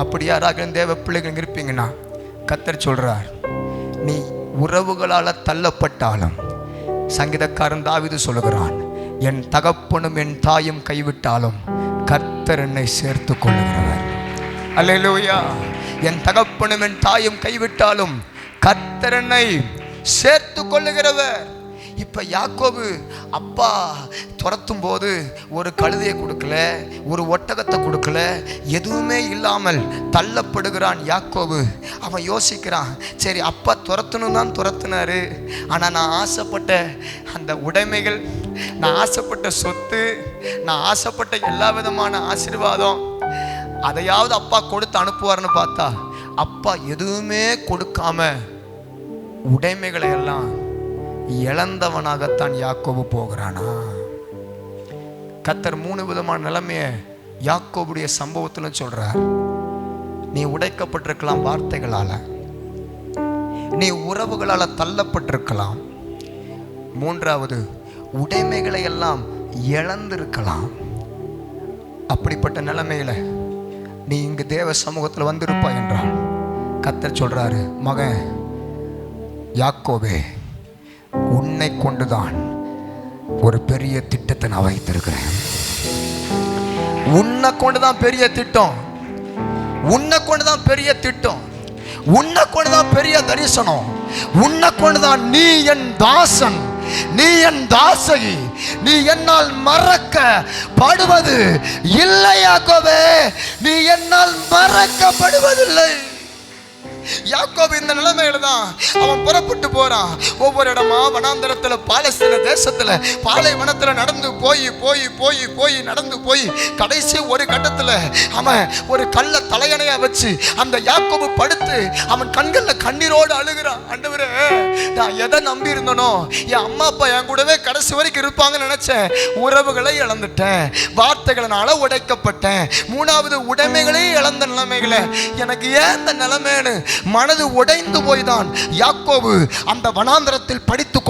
அப்படி யாராக தேவ பிள்ளைகள் இருப்பீங்கன்னா கர்த்தர் சொல்றார், நீ உறவுகளால் தள்ளப்பட்டாலும், சங்கீதக்காரன் தாவீது சொல்லுகிறான், என் தகப்பனும் என் தாயும் கைவிட்டாலும் கர்த்தர் என்னை சேர்த்து கொள்ளுகிறவர். அல்லேலூயா. என் தகப்பனும் என் தாயும் கைவிட்டாலும் கர்த்தர் என்னை சேர்த்து கொள்ளுகிறவர். இப்ப யாக்கோபு அப்பா துரத்தும் போது ஒரு கழுதையை கொடுக்கல, ஒரு ஒட்டகத்தை கொடுக்கல, எதுவுமே இல்லாமல் தள்ளப்படுகிறான் யாக்கோபு. அவன் யோசிக்கிறான், சரி அப்பா துரத்தணும் தான் துரத்துனாரு, ஆனா நான் ஆசைப்பட்ட அந்த உடைமைகள், நான் ஆசைப்பட்ட சொத்து, நான் ஆசைப்பட்ட எல்லா விதமான ஆசீர்வாதம், அதையாவது அப்பா கொடுத்து அனுப்புவார்னு பார்த்தா அப்பா எதுவுமே கொடுக்காம உடைமைகளை எல்லாம் இழந்தவனாகத்தான் யாக்கோபு போகிறானா? கர்த்தர் 3 விதமான நிலைமையை யாக்கோபுடைய சம்பவத்துல சொல்றார். நீ உடைக்கப்பட்டிருக்கலாம் வார்த்தைகளால, நீ உறவுகளால தள்ளப்பட்டிருக்கலாம், மூன்றாவது உடைமைகளை எல்லாம் இழந்திருக்கலாம். அப்படிப்பட்ட நிலைமையில நீ இங்கு தேவ சமூகத்தில் வந்திருப்பாய் என்றால் கர்த்தர் சொல்றாரு, மகன் யாக்கோபே, உன்னை கொண்டுதான் ஒரு பெரிய திட்டத்தை நான் வைத்திருக்கிறேன். உன்னை கொண்டுதான் பெரிய திட்டம், உன்னை கொண்டுதான் பெரிய திட்டம், உன்னை கொண்டுதான் பெரிய தரிசனம். உன்னை கொண்டுதான் நீ என் தாசன், நீ என் தாசகி, நீ என்னால் மறக்கப்படுவது இல்லை. யாக்கோபே, நீ என்னால் மறக்கப்படுவதில்லை. யாக்கோபு இந்த நிலைமையில தான் அவன் புறப்பட்டு போறான். ஒவ்வொரு இடமா வனாந்தரத்துல, பாலஸ்தீன தேசத்துல, பாலைவனத்துல நடந்து போய் போய் போய் போய் நடந்து போய் கடைசி ஒரு கட்டத்துல அவன் ஒரு கல்ல தலையணையா வச்சு அந்த யாக்கோபு படுத்து அவன் கண்கள்ல கண்ணீரோடு அழுகிறான். ஆண்டவரே, நான் எதை நம்பி இருந்தனோ, என் அம்மா அப்பா என் கூடவே கடைசி வரைக்கும் இருப்பாங்கன்னு நினைச்சேன். உறவுகளை இழந்துட்டேன், வார்த்தைகளால உடைக்கப்பட்டேன், மூணாவது உடைமைகளே இழந்த நிலைமைகளை எனக்கு ஏன் இந்த நிலைமைன்னு மனது உடைந்து போய்தான் யாக்கோபு அந்த வனாந்தரத்தில் படுத்துக்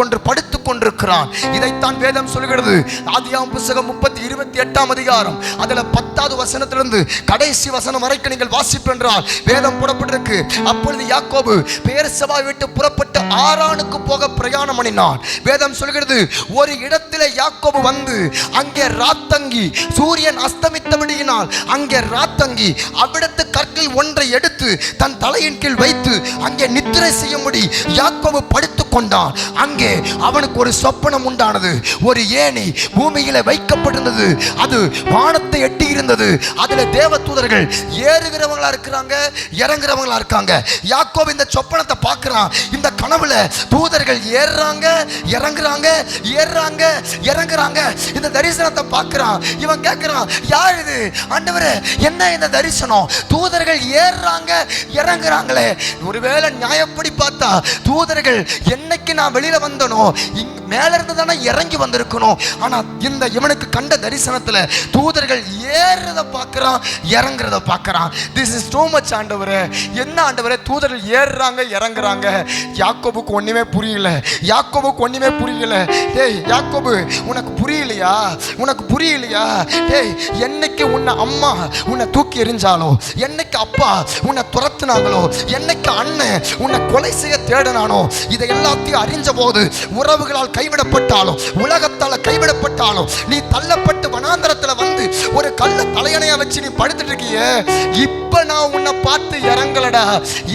கொண்டிருக்கிறான். இதைத்தான் வேதம் சொல்கிறது. ஆதியாகமம் புத்தகம் 28ஆம் அதிகாரம் அதுல 10வது வசனத்திலிருந்து கடைசி வசனம் வரைக்கும் நீங்கள் வாசிப்பு என்றால் வேதம் புறப்பட்டிருக்கு. அப்பொழுது யாக்கோபு பெயர்செபா விட்டு புறப்பட்டு ஆரானுக்கு போக பிரயாணம் பண்ணினான். வேதம் சொல்கிறது, ஒரு இடத்திலே யாக்கோபு வந்து அங்கே ராத்தங்கி, சூரியன் அஸ்தமித்தபடியினால் அங்கே ராத்தங்கி அவ்விடத்து கற்கள் ஒன்றை எடுத்து தன் தலையின் கீழ் வைத்து அங்கே நித்திரை செய்யும்படி யாக்கோபு படுத்துக் கொண்டான். அங்கே அவனுக்கு ஒரு சொப்பனம் உண்டானது. ஒரு ஏணி பூமியில வைக்கப்பட்டிருந்தது, அது வானத்தை எட்டி இருந்தது. அதுல தேவதூதர்கள் ஏறுகிறவங்களா இருக்கிறாங்க, இறங்குறவங்களா இருக்காங்க. யாக்கோபு இந்த சொப்பனத்தை பார்க்கிறான். இந்த கனவுல தூதர்கள் ஏறுறாங்க, இறங்குறாங்க, ஏறுறாங்க, இறங்குறாங்க. இந்த தரிசனத்தை பார்க்கிறான். இவன் கேட்கிறான், யார் இது ஆண்டவரே, என்ன இந்த தரிசனம்? தூதர்கள் ஏறுறாங்க, இறங்குறாங்களே, ஒருவேளை நியாயப்படி பார்த்தா தூதர்கள் என்னைக்கு நான் வெளியில வந்தனோ மேல இருந்து தானே இறங்கி வந்திருக்கணும். ஆனா இந்த இவனுக்கு கண்ட தரிசனத்துல தூதர்கள் ஏறுறத பார்க்கறான், இறங்குறத பார்க்கறான். திஸ் இஸ் டூ மச் ஆண்டவரே. என்ன ஆண்டவரே, தூதர்கள் ஏறுறாங்க, இறங்குறாங்க. யாக்கோபுக்கு ஒண்ணுமே புரியல. யாக்கோபுக்கு ஒண்ணுமே புரியல. டேய் யாக்கோபு, உனக்கு புரியலையா? உனக்கு புரியலையா? டேய், என்னைக்கு உன்னை அம்மா உன்னை தூக்கி எறிஞ்சாலோ, என்னைக்கு அப்பா உன்னை துரத்துனாங்களோ, என்னைக்கு அண்ணன் உன்னை கொலை செய்ய தேடினானோ, இதை எல்லாத்தையும் அறிஞ்ச போது உறவுகளால் கைவிடப்பட்டாலும், உலகத்தால கைவிடப்பட்டாலும், நீ தள்ளப்பட்டு வனாந்தரத்துல வந்து ஒரு கல்ல தலையணையா வச்சு நீ படுத்துட்டு இருக்கிய. இப்ப நான் உன்னை பார்த்து இறங்கலடா.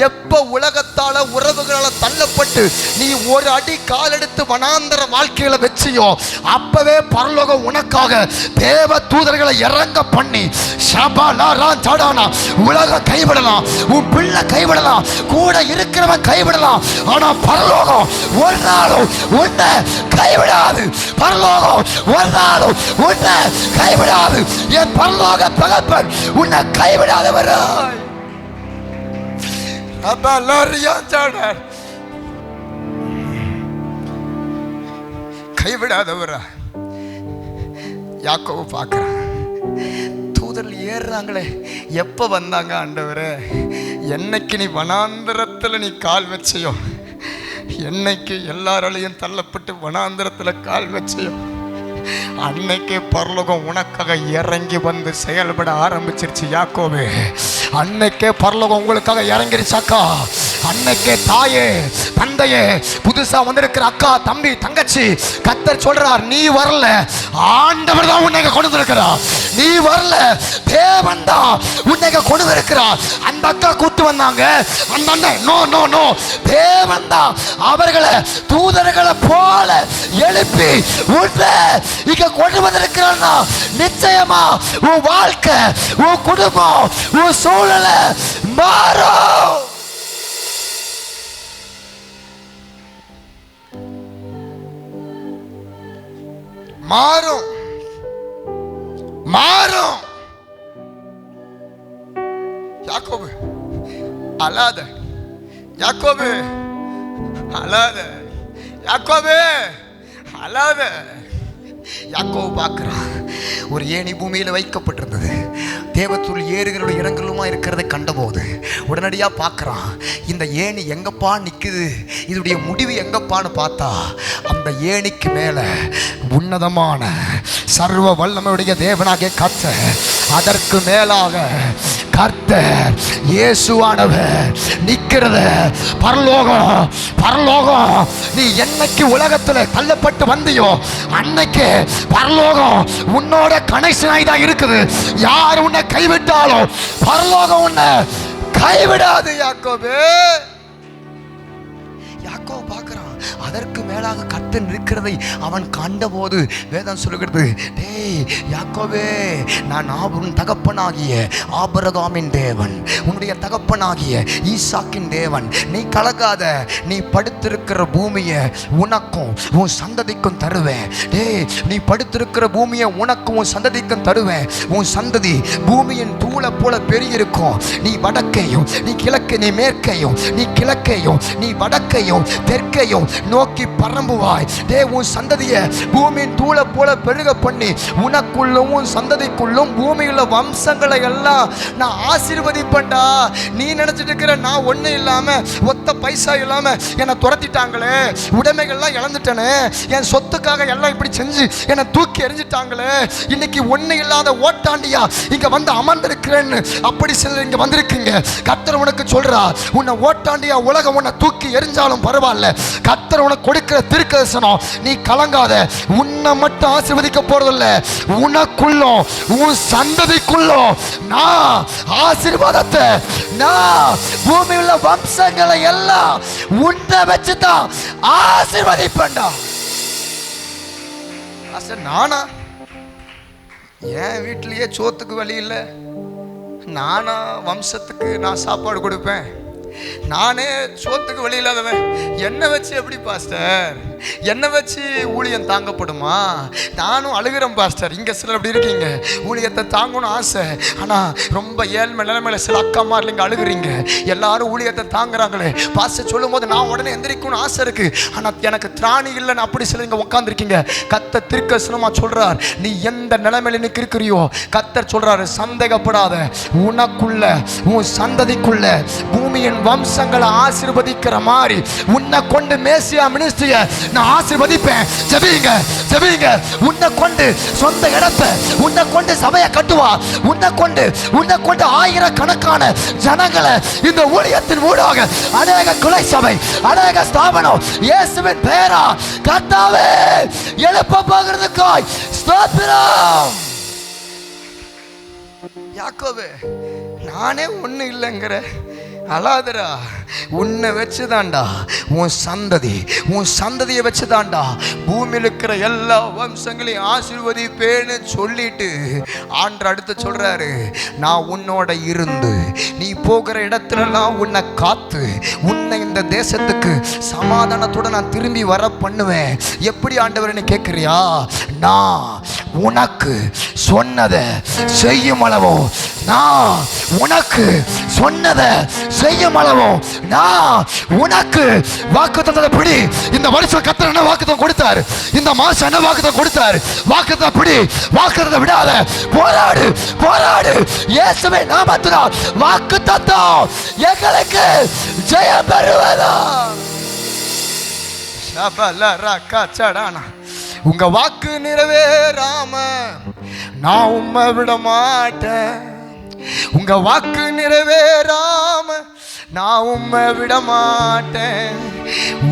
எப்ப உலகத்தால உறவுகளால தள்ளப்பட்டு நீ ஒரு அடி கால் எடுத்து வனாந்தர வாழ்க்கையில வச்சியோ, அப்பவே பரலோகம் உனக்காக தேவ தூதர்களை இறங்க பண்ணி உலகம் கைவிடலாம், உன் பிள்ளை கைவிடலாம், கூட இருக்கிறவன் கைவிடலாம். ஆனா பரலோகம் ஒரு நாளும் உன்னை கைவிடாது. பரலோகம் ஒரு நாளும் உன்னை கைவிடாது. என் பரலோக தகப்பன் உன்னை கைவிடாதவர். கைவிடாதவரா யாக்கோபு பார்க்கிறான். தூதர்கள் ஏறுறாங்களே, எப்ப வந்தாங்க ஆண்டவரே? என்னைக்கு நீ வனாந்தரத்துல நீ கால் வச்சையோ, என்னைக்கு எல்லாராலையும் தள்ளப்பட்டு வனாந்தரத்துல கால் வச்சையோ, அன்னைக்கே பரலோகம் உனக்காக இறங்கி வந்து செயல்பட ஆரம்பிச்சிருச்சு. யாக்கோபு, அன்னைக்கே பரலோகம் உங்களுக்காக இறங்கிருச்சாக்கா. அன்னைக்கே தாயே, தந்தையே, புதுசா வந்திருக்கிற அக்கா, தம்பி, தங்கச்சி, கர்த்தர் சொல்றார், நீ வரல, ஆண்டவர் தான் உன்னை கொண்டு வந்திருக்கிறார். நீ வரல, தேவன் தான் உன்னை கொண்டு வந்திருக்கிறார். அந்த அக்கா கூட்டு வந்தாங்க, அந்த அண்ணன் நோ நோ நோ, தேவன் தான் அவர்களை தூதர்களை போல எழுப்பி உன்னை இங்க கொண்டு வந்திருக்கிறான்னா, நிச்சயமா உன் வாழ்க்கை, உன் குடும்பம், உன் சூழலை மாறும். மாறும் மாறும். யாக்கோபு அழாத, யாக்கோபு அழாத, யாக்கோபு அழாத. யாக்கோபு பார்க்கிறான், ஒரு ஏணி பூமியில் வைக்கப்பட்டிருந்தது. தேவத்துள் ஏறுகளோட இறங்கலுமா இருக்கிறத கண்டபோது உடனடியாக பார்க்குறான், இந்த ஏணி எங்கப்பா நிற்குது, இதனுடைய முடிவு எங்கப்பான்னு பார்த்தா அந்த ஏணிக்கு மேலே உன்னதமான சர்வ வல்லமையுடைய தேவனாகிய கர்த்தர், அதற்கு மேலாக கர்த்தர் இயேசுவானவர் நிற்கிறத. பரலோகம் பரலோகம், நீ என்னைக்கு உலகத்துல தள்ளப்பட்டு வந்தியோ அன்னைக்கு பரலோகம் உன்னோட கனெக்ஷன் ஆகி தான் இருக்குது. யார் உன்னை கைவிட்டாலும் பரலோகம் உன்னை கைவிடாது. யாக்கோபு அதற்கு மேலாக கர்த்தர் இருக்கிறதை அவன் கண்டபோது வேதம் சொல்லுகிறது, டேய் யாக்கோபே, நான் உன் தகப்பனாகிய ஆபிரகாமின் தேவன், உன்னுடைய தகப்பனாகிய ஈசாக்கின் தேவன். நீ கலங்காத, நீ படுத்திருக்கிற பூமியை உனக்கும் உன் சந்ததிக்கும் தருவேன். டேய், நீ படுத்திருக்கிற பூமியை உனக்கும் உன் சந்ததிக்கும் தருவேன். உன் சந்ததி பூமியின் தூளை போல பெருகிருக்கும். நீ வடக்கையும் நீ கிழக்கு, நீ மேற்கையும் நீ கிழக்கையும் நீ வடக்கையும் தெற்கையும் நோக்கி பரம்புவாய். டே, உன் சந்ததியை பூமியின் தூளை போல பெருக பண்ணி உனக்குள்ளும் உன் சந்ததிக்குள்ளும் பூமியுள்ள வம்சங்களை எல்லாம் நான் ஆசீர்வதிப்பேன்டா. நீ நினைச்சிட்டு இருக்கிற நான் ஒண்ணு இல்லாம ஒத்த பைசா இல்லாம என்னை துரத்திட்டாங்களே, உடைமைகள்லாம் இழந்துட்டனே, என் சொத்துக்காக எல்லாம் இப்படி செஞ்சு என்னை தூக்கி எறிஞ்சிட்டாங்களே, இன்னைக்கு ஒண்ணு இல்லாத ஓட்டாண்டியா இங்க வந்து அமர்ந்திருக்கிறேன்னு அப்படி சிலர் இங்க வந்திருக்கீங்க. கர்த்தர் உனக்கு சொல்றா, உன்னை ஓட்டாண்டியா உலகம் உன்னை தூக்கி எரிஞ்சாலும் பரவாயில்ல, கர்த்தர் உனக்கு கொடுக்கிற தீர்க்கதரிசனம், நீ கலங்காத. உன்னை மட்டும் ஆசீர்வதிக்க போறதில்ல, உனக்குள்ளும் உன் சந்ததிக்குள்ளும் நான் ஆசீர்வாதத்தை, நான் பூமியுள்ள வம்சங்களை எல்லாம் உன்னை வச்சுதான் ஆசீர்வதிப்பேன்டா. நானா என் வீட்டிலேயே சோத்துக்கு வழி இல்லை, நானா வம்சத்துக்கு நான் சாப்பாடு கொடுப்பேன்? நானே சோத்துக்கு வழி இல்லாதவன், என்னை வச்சு எப்படி பாஸ்டர், என்னை வச்சு ஊழியம் தாங்கப்படுமா? நானும் அழுகிறேன் பாஸ்டர். இங்கே சிலர் அப்படி இருக்கீங்க, ஊழியத்தை தாங்கணும்னு ஆசை, ஆனால் ரொம்ப ஏழ்மை நிலைமையில சில அக்காமா இல்லைங்க அழுகுறீங்க. எல்லாரும் ஊழியத்தை தாங்குறாங்களே பாஸ்டர் சொல்லும் போது நான் உடனே எந்திரிக்கணும்னு ஆசை இருக்கு, ஆனால் எனக்கு திராணி இல்லைன்னு அப்படி சில இங்கே உட்காந்துருக்கீங்க. கர்த்தர் தீர்க்கதரிசனமா சொல்றார், நீ எந்த நிலைமையில நீ இருக்கிறியோ கர்த்தர் சொல்றாரு, சந்தேகப்படாத, உனக்குள்ள உன் சந்ததிக்குள்ள பூமியின் வம்சங்களை ஆசீர்வதிக்கிற மாதிரி உன்னை கொண்டு மேசியா மினிஸ்ட்ரிய நான் ஆசீர்வதிப்பேன். ஜெபிங்க ஜெபிங்க. உன்னை கொண்டு சொந்த இடத்தை, உன்னை கொண்டு சபையை கட்டுவா, உன்னை கொண்டு ஆயிரக்கணக்கான ஜனங்களை இந்த ஊழியத்தின் ஊடாக அநேக கிளை சபை, அநேக ஸ்தாபனம் இயேசுவின் பெயரா கர்த்தாவே எழுப்ப போகிறதுக்காய் ஸ்தோத்திரம். யாக்கோபே, நானே ஒண்ணு இல்லைங்கிற அலாதரா, உன்னை வச்சுதான்டா உன் சந்ததியை வச்சுதான்டா பூமியில் இருக்கிற எல்லா வம்சங்களையும் ஆசீர்வதிப்பேன்னு சொல்லிட்டு ஆண்டவர் அடுத்து சொல்றாரு, நான் உன்னோட இருந்து நீ போகிற இடத்துலலாம் உன்னை காத்து உன்னை இந்த தேசத்துக்கு சமாதானத்தோட நான் திரும்பி வர பண்ணுவேன். எப்படி ஆண்டவர்னு கேட்குறியா? நான் உனக்கு சொன்னதை செய்யும் அளவோ, நான் உனக்கு சொன்னதை செய்யும் அளவோ, நான் உனக்கு வாக்குத்தத்தத்தை பிடி. இந்த வருஷம் கர்த்தர் என்ன வாக்குத்தத்தம் கொடுத்தாரு, இந்த மாசம் என்ன வாக்குத்தத்தம் கொடுத்தாரு, வாக்குத்தத்தத்தை பிடி, வாக்குத்தத்தத்தை விடாத, போராடு போராடு. இயேசுவே நாமத்தினால் வாக்குத்தத்தம் எங்களுக்கு ஜெயம் பெறுவதா. உங்க வாக்கு நிறைவேறாம நான் உம்மை விட மாட்டேன். உங்க வாக்கு நிறைவேறாம நான் உம்மை விட மாட்டேன்.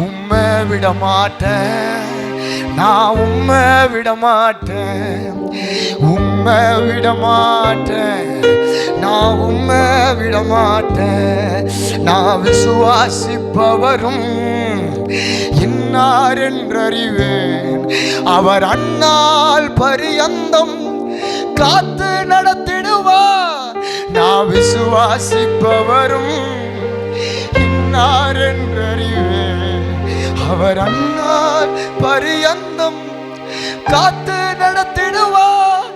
உம்மை விட மாட்டேன், நான் உம்மை விட மாட்டேன். உம்மை விட மாட்டேன், நான் உம்மை விட மாட்டேன். நான் விசுவாசிப்பவரும் இன்னார் என்றறிவேன், அவர் அந்நாள் பரியந்தம் காத்து நடத்திடுவார். நான் விசுவாசிப்பவரும் இன்னார் என்றறிவேன், அவர் அந்நாள் பரியந்தம் காத்து நடத்திடுவார்.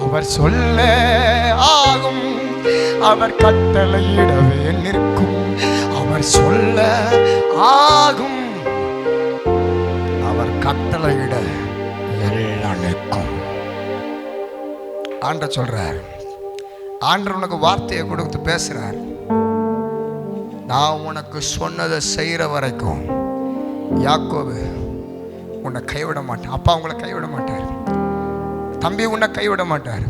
அவர் சொல்ல ஆகும், அவர் கட்டளையிடவே நிற்கும். அவர் சொல்ல ஆகும், அவர் கட்டளையிட எல்லாம் நிற்கும். ஆண்டவர் சொல்றார், ஆண்டவர் உனக்கு வார்த்தையை கொடுத்து பேசுறார். நான் உனக்கு சொன்னதை செய்கிற வரைக்கும் யாக்கோபு உன்னை கைவிட மாட்டேன். அப்பா உங்களை கைவிட மாட்டார், தம்பி உன்னை கைவிட மாட்டார்.